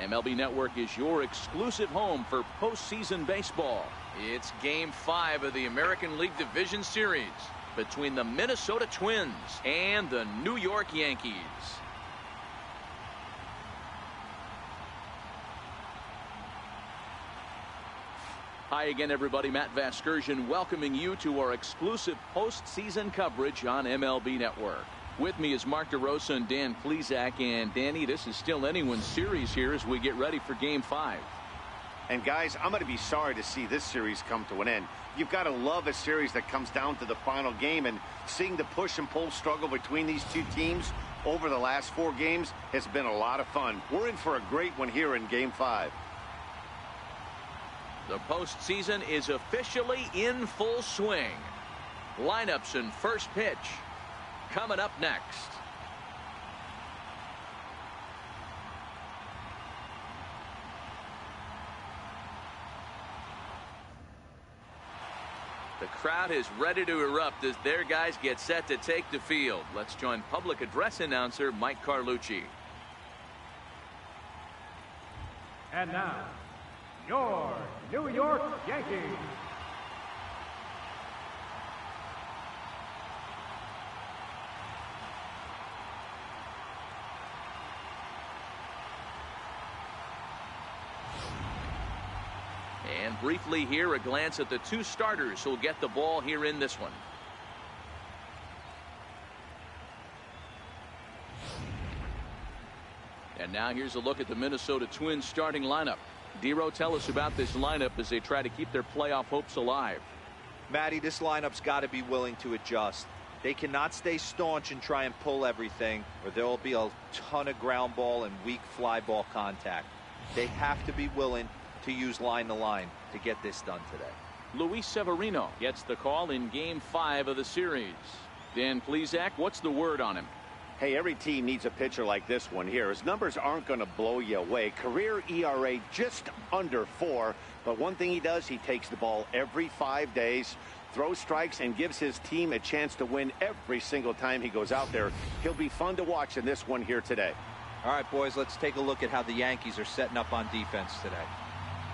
MLB Network is your exclusive home for postseason baseball. It's Game 5 of the American League Division Series between the Minnesota Twins and the New York Yankees. Hi again, everybody. Matt Vasgersian welcoming you to our exclusive postseason coverage on MLB Network. With me is Mark DeRosa and Dan Plesac. And Danny, this is still anyone's series here as we get ready for Game 5. And guys, I'm going to be sorry to see this series come to an end. You've got to love a series that comes down to the final game, and seeing the push and pull struggle between these two teams over the last 4 games has been a lot of fun. We're in for a great one here in Game 5. The postseason is officially in full swing. Lineups and first pitch coming up next. The crowd is ready to erupt as their guys get set to take the field. Let's join public address announcer Mike Carlucci. And now, your New York Yankees. And briefly here, a glance at the 2 starters who'll get the ball here in this one. And now here's a look at the Minnesota Twins starting lineup. Dero, tell us about this lineup as they try to keep their playoff hopes alive. Matty, this lineup's got to be willing to adjust. They cannot stay staunch and try and pull everything, or there will be a ton of ground ball and weak fly ball contact. They have to be willing to use line to line to get this done today. Luis Severino gets the call in Game 5 of the series. Dan Plesac, what's the word on him? Hey, every team needs a pitcher like this one here. His numbers aren't going to blow you away. Career ERA just under 4. But one thing he does, he takes the ball every 5 days, throws strikes, and gives his team a chance to win every single time he goes out there. He'll be fun to watch in this one here today. All right, boys, let's take a look at how the Yankees are setting up on defense today.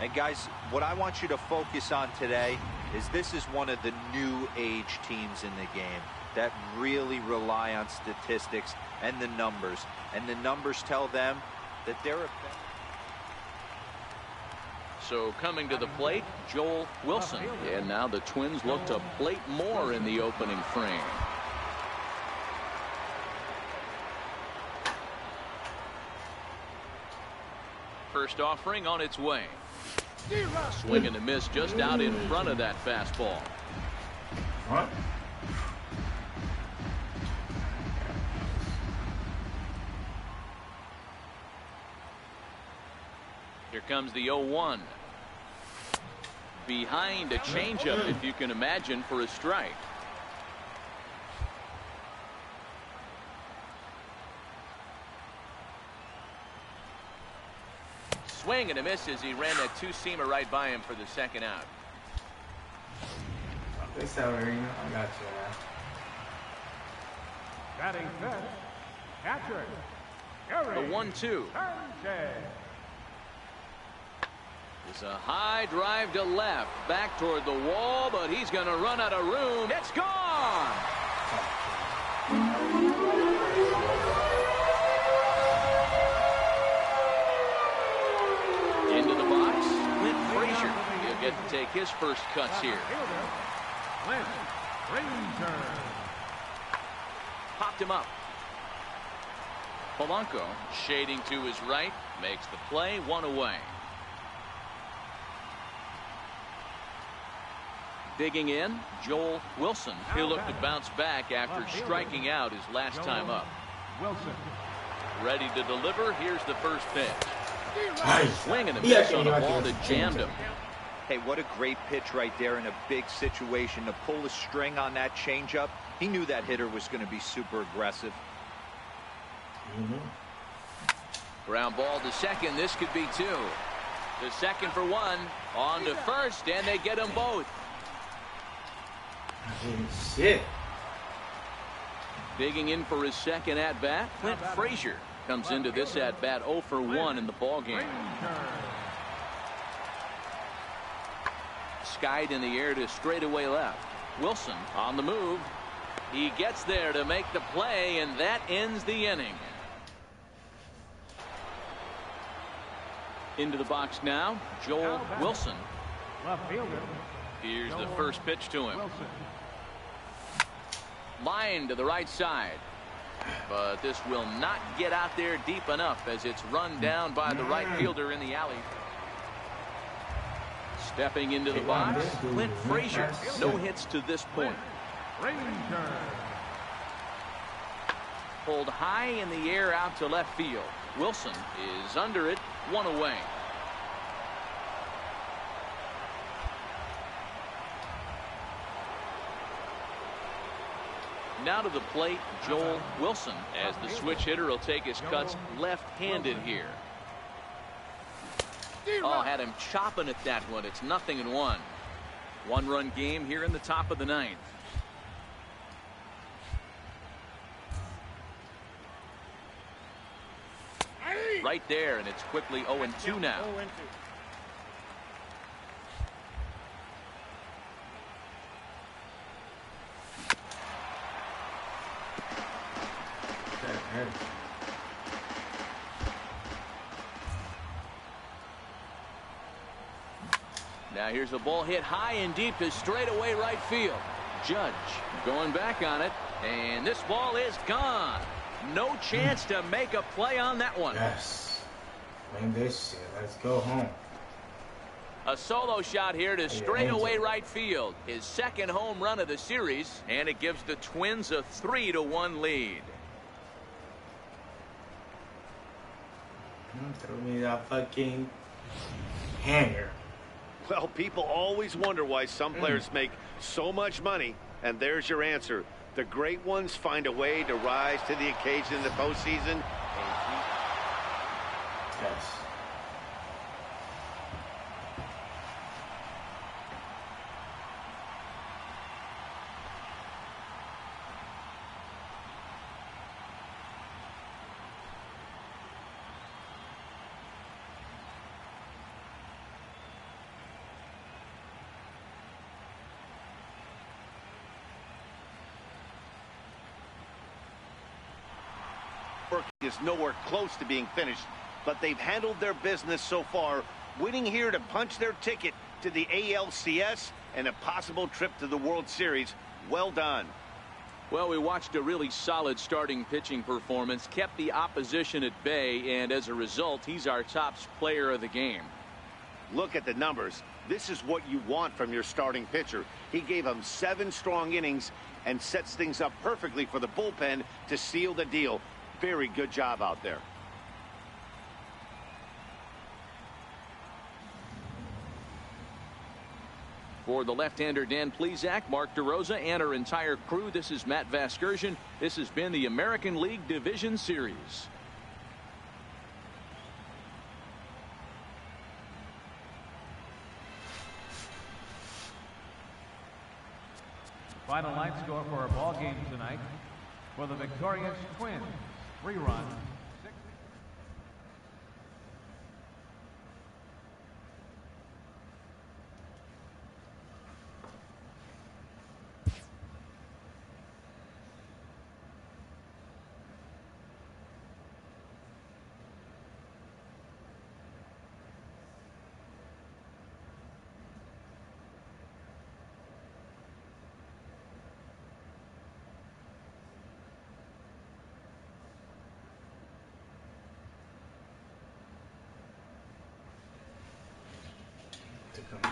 And guys, what I want you to focus on today is this is one of the new age teams in the game that really rely on statistics and the numbers. And the numbers tell them that they're a So coming to the plate, Joel Wilson. And now the Twins look to plate more in the opening frame. First offering on its way. Swing and a miss just out in front of that fastball. What? Here comes the 0-1. Behind a changeup, if you can imagine, for a strike. Swing and a miss as he ran that 2-seamer right by him for the second out. This Severino, I got you, man. Batting fifth, catcher. The 1-2. It's a high drive to left, back toward the wall, but he's going to run out of room. It's gone! Into the box, Clint Frazier. He'll get to take his first cuts here. Clint Frazier. Popped him up. Polanco shading to his right, makes the play, 1 away. Digging in, Joel Wilson. He'll look to bounce back after striking out his last time up. Wilson. Ready to deliver. Here's the first pitch. Ay, Swing and a sabía miss que on a iba a ball tirar that ese jammed change. him. Hey, what a great pitch right there in a big situation to pull a string on that changeup. He knew that hitter was going to be super aggressive. Ground ball to second. This could be two. The second for one. On to first, and they get them both. Shit. Digging in for his second at-bat, Clint Frazier comes into this at-bat 0 for 1 in the ballgame. Skied in the air to straightaway left. Wilson on the move. He gets there to make the play, and that ends the inning. Into the box now, Joel Wilson. Left fielder. Here's the first pitch to him. Wilson. Line to the right side. But this will not get out there deep enough as it's run down by the right fielder in the alley. Stepping into the box, Clint Frazier. No hits to this point. Ranger. Pulled high in the air out to left field. Wilson is under it, 1 away. Now to the plate, Joel Wilson, as the switch hitter will take his cuts left-handed here. Oh, had him chopping at that one. It's 0-1. One-run game here in the top of the ninth. Right there, and it's quickly 0-2 now. Now here's a ball hit high and deep to straightaway right field. Judge going back on it, and this ball is gone. No chance to make a play on that one. Yes. Win this shit. Let's go home. A solo shot here to straightaway right field. His second home run of the series, and it gives the Twins a 3-1 lead. Throw me that fucking hanger. Well, people always wonder why some players make so much money, and there's your answer. The great ones find a way to rise to the occasion in the postseason. Yes. Work is nowhere close to being finished, but they've handled their business so far, winning here to punch their ticket to the ALCS and a possible trip to the World Series. Well done. Well, we watched a really solid starting pitching performance, kept the opposition at bay, and as a result, he's our top player of the game. Look at the numbers. This is what you want from your starting pitcher. He gave them 7 strong innings and sets things up perfectly for the bullpen to seal the deal. Very good job out there. For the left-hander Dan Plesac, Mark DeRosa, and our entire crew, this is Matt Vasgersian. This has been the American League Division Series. Final line score for our ball game tonight. For the victorious Twins, 3 runs, 6. To come to.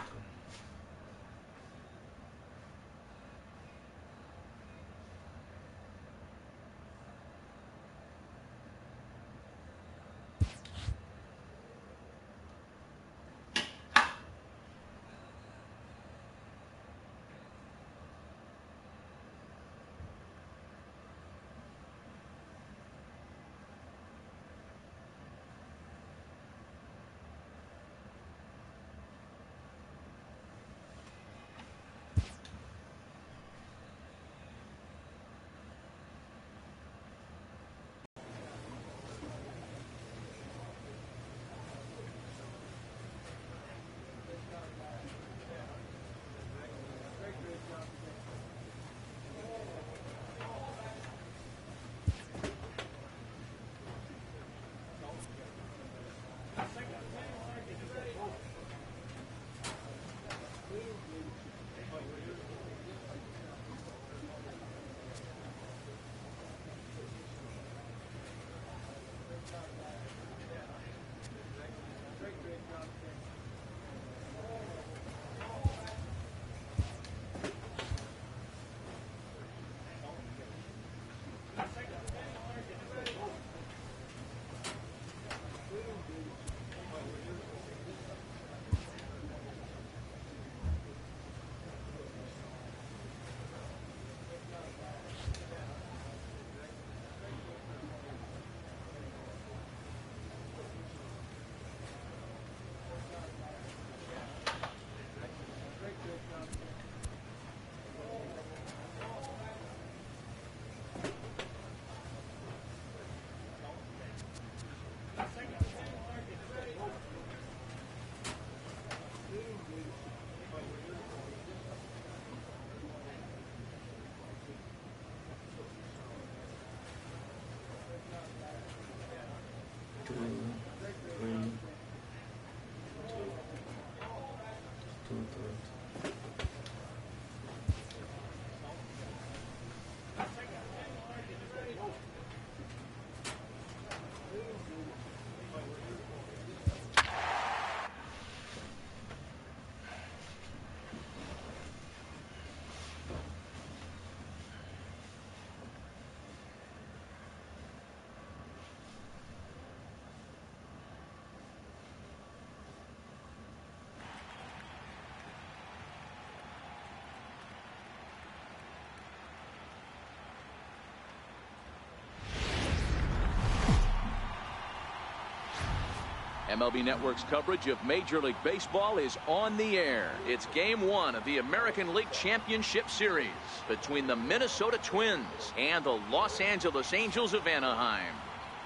MLB Network's coverage of Major League Baseball is on the air. It's Game 1 of the American League Championship Series between the Minnesota Twins and the Los Angeles Angels of Anaheim.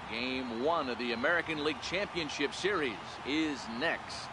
Game 1 of the American League Championship Series is next.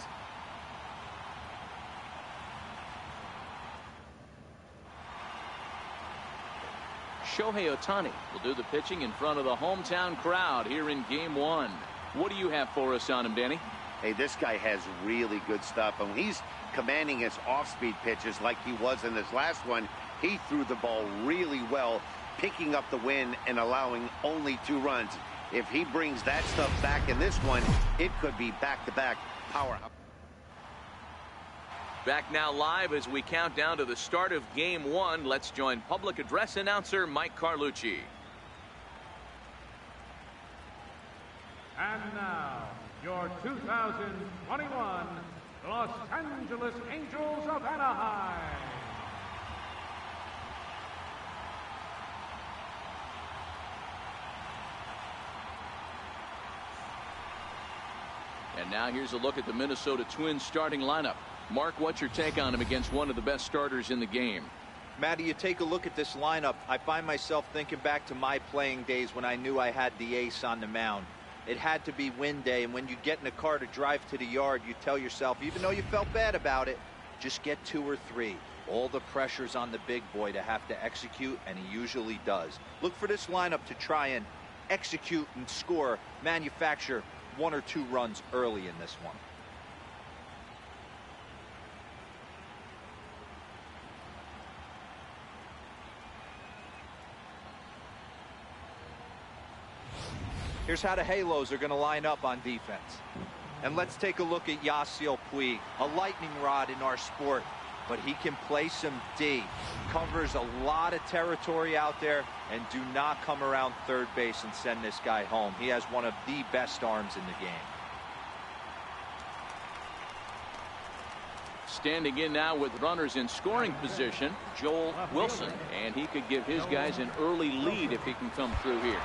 Shohei Ohtani will do the pitching in front of the hometown crowd here in Game 1. What do you have for us on him, Danny? Hey, this guy has really good stuff. And when he's commanding his off-speed pitches like he was in this last one, he threw the ball really well, picking up the win and allowing only 2 runs. If he brings that stuff back in this one, it could be back-to-back power. Back now live as we count down to the start of Game 1. Let's join public address announcer Mike Carlucci. And now, your 2021 Los Angeles Angels of Anaheim. And now here's a look at the Minnesota Twins starting lineup. Mark, what's your take on him against one of the best starters in the game? Matty, you take a look at this lineup. I find myself thinking back to my playing days when I knew I had the ace on the mound. It had to be win day, and when you get in a car to drive to the yard, you tell yourself, even though you felt bad about it, just get 2 or 3. All the pressure's on the big boy to have to execute, and he usually does. Look for this lineup to try and execute and score, manufacture 1 or 2 runs early in this one. Here's how the Halos are going to line up on defense. And let's take a look at Yasiel Puig, a lightning rod in our sport, but he can play some D. Covers a lot of territory out there, and do not come around third base and send this guy home. He has one of the best arms in the game. Standing in now with runners in scoring position, Joel Wilson, and he could give his guys an early lead if he can come through here.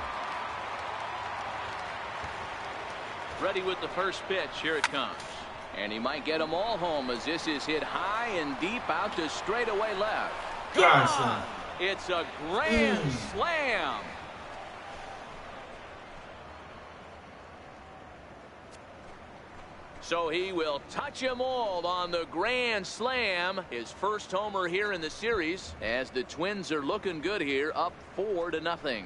Ready with the first pitch. Here it comes. And he might get them all home as this is hit high and deep out to straightaway left. Gone! It's a grand slam. So he will touch them all on the grand slam. His first homer here in the series as the Twins are looking good here, up 4-0.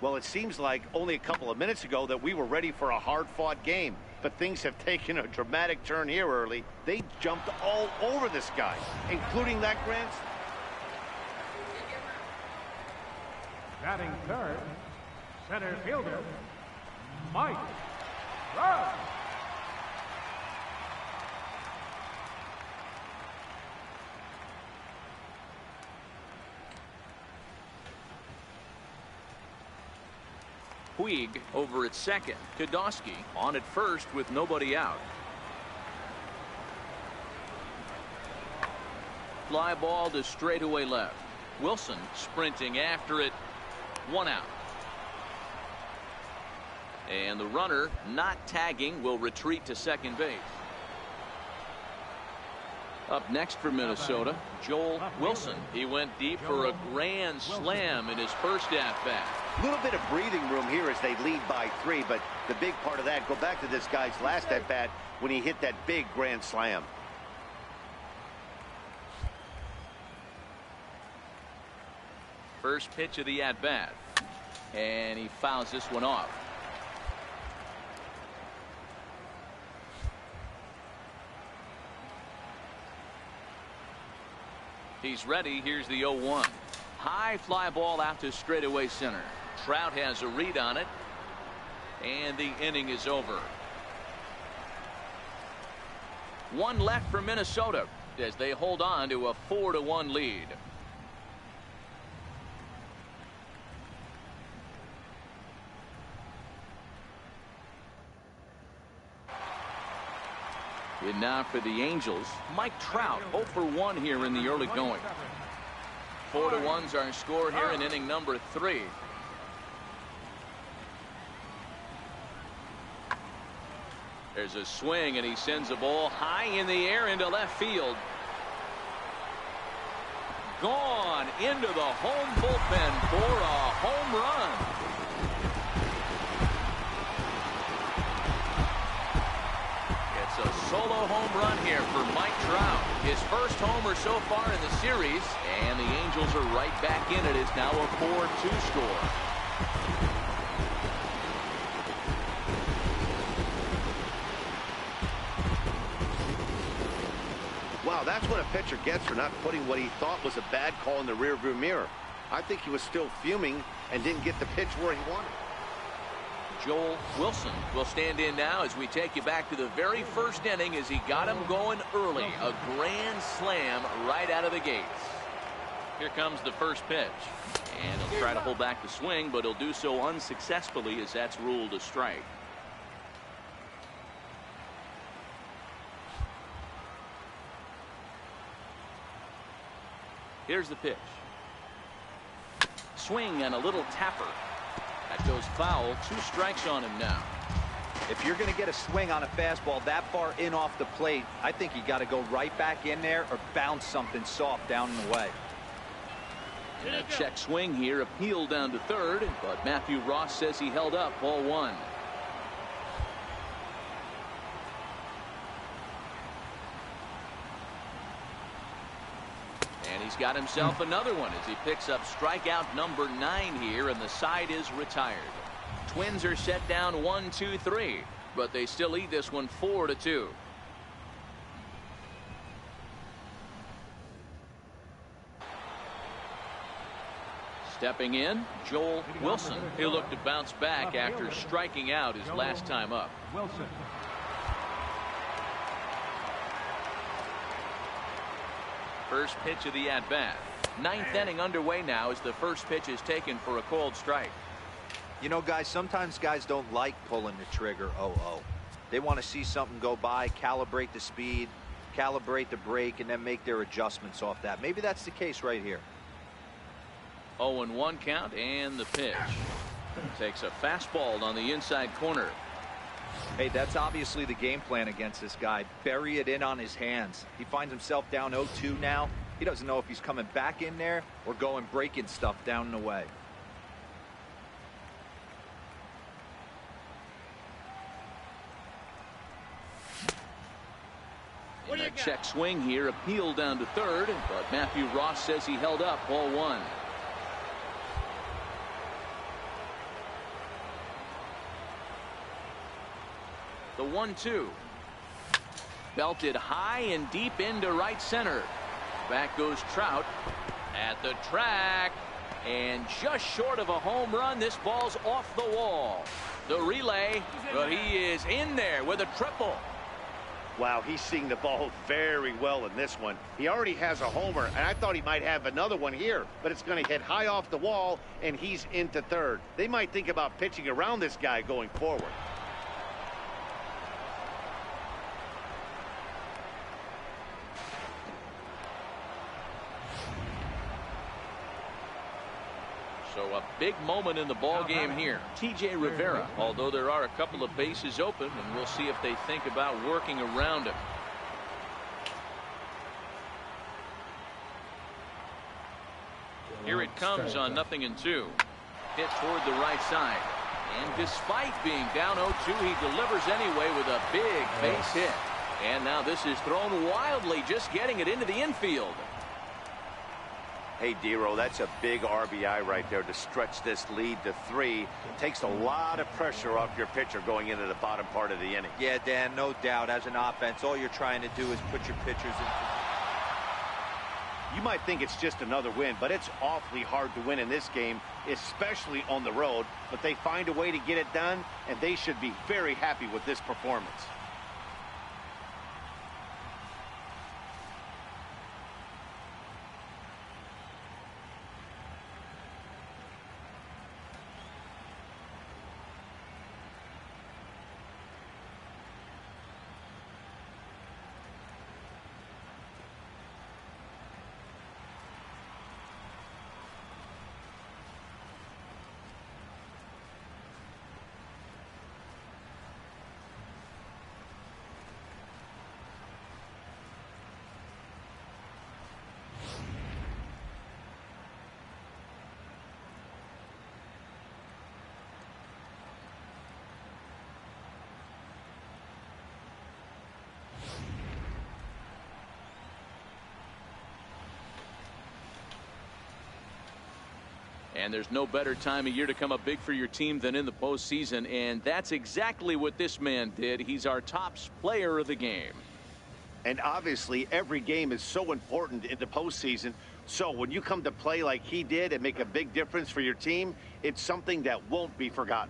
Well, it seems like only a couple of minutes ago that we were ready for a hard-fought game. But things have taken a dramatic turn here early. They jumped all over this guy, including that grand slam. Batting third, center fielder, Mike Trout. Puig over at second. Kodosky on at first with nobody out. Fly ball to straightaway left. Wilson sprinting after it. 1 out. And the runner not tagging will retreat to second base. Up next for Minnesota, Joel Wilson. He went deep for a grand slam in his first at-bat. A little bit of breathing room here as they lead by 3, but the big part of that, go back to this guy's last at-bat when he hit that big grand slam. First pitch of the at-bat. And he fouls this one off. He's ready. Here's the 0-1. High fly ball out to straightaway center. Trout has a read on it. And the inning is over. 1 left for Minnesota as they hold on to a 4-1 lead. And now for the Angels, Mike Trout 0 for 1 here in the early going. 4-1's our score here in inning number 3. There's a swing, and he sends the ball high in the air into left field. Gone into the home bullpen for a home run. It's a solo home run here for Mike Trout. His first homer so far in the series, and the Angels are right back in it. It's now a 4-2 score. Wow, that's what a pitcher gets for not putting what he thought was a bad call in the rearview mirror. I think he was still fuming and didn't get the pitch where he wanted. Joel Wilson will stand in now as we take you back to the very first inning as he got him going early. A grand slam right out of the gates. Here comes the first pitch. And he'll try to pull back the swing, but he'll do so unsuccessfully as that's ruled a strike. Here's the pitch. Swing and a little tapper. That goes foul. 2 strikes on him now. If you're going to get a swing on a fastball that far in off the plate, I think you got to go right back in there or bounce something soft down and away. And a check swing here, appealed down to third, but Matthew Ross says he held up. Ball 1. And he's got himself another one as he picks up strikeout number 9 here, and the side is retired. Twins are set down 1-2-3, but they still lead this one 4-2. Stepping in, Joel Wilson. He'll look to bounce back after striking out his last time up. Wilson. First pitch of the at-bat. 9th inning underway now as the first pitch is taken for a called strike. You know, guys, sometimes guys don't like pulling the trigger 0-0. They want to see something go by, calibrate the speed, calibrate the break, and then make their adjustments off that. Maybe that's the case right here. 0-1 count, and the pitch. Takes a fastball on the inside corner. Hey, that's obviously the game plan against this guy. Bury it in on his hands. He finds himself down 0-2 now. He doesn't know if he's coming back in there or going breaking stuff down and away. And a check swing here, appealed down to third, but Matthew Ross says he held up. Ball 1. The 1-2. Belted high and deep into right center. Back goes Trout at the track, and just short of a home run. This ball's off the wall. The relay, but he is in there with a triple. Wow, he's seeing the ball very well in this one. He already has a homer, and I thought he might have another one here, but it's going to hit high off the wall, and he's into third. They might think about pitching around this guy going forward. So a big moment in the ball game here. TJ Rivera, although there are a couple of bases open, and we'll see if they think about working around him. Here it comes on 0-2. Hit toward the right side. And despite being down 0-2, he delivers anyway with a big base hit. And now this is thrown wildly, just getting it into the infield. Hey, Dero, that's a big RBI right there to stretch this lead to 3. It takes a lot of pressure off your pitcher going into the bottom part of the inning. Yeah, Dan, no doubt. As an offense, all you're trying to do is put your pitchers in. You might think it's just another win, but it's awfully hard to win in this game, especially on the road. But they find a way to get it done, and they should be very happy with this performance. And there's no better time of year to come up big for your team than in the postseason, and that's exactly what this man did. He's our top player of the game. And obviously, every game is so important in the postseason. So when you come to play like he did and make a big difference for your team, it's something that won't be forgotten.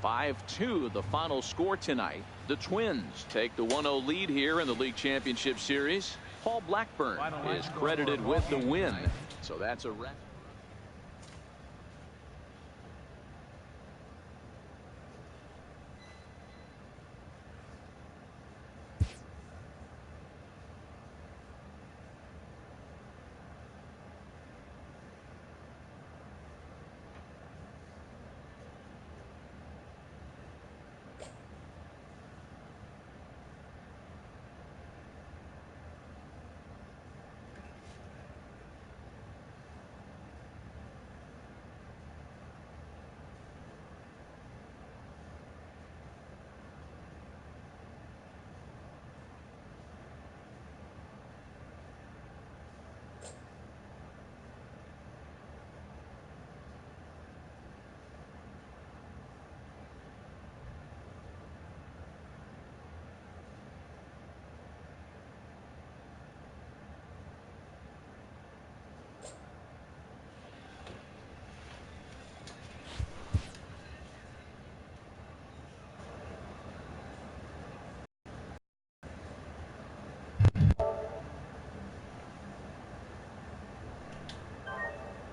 5-2 the final score tonight. The Twins take the 1-0 lead here in the league championship series. Paul Blackburn is credited with the win. So that's a wrap.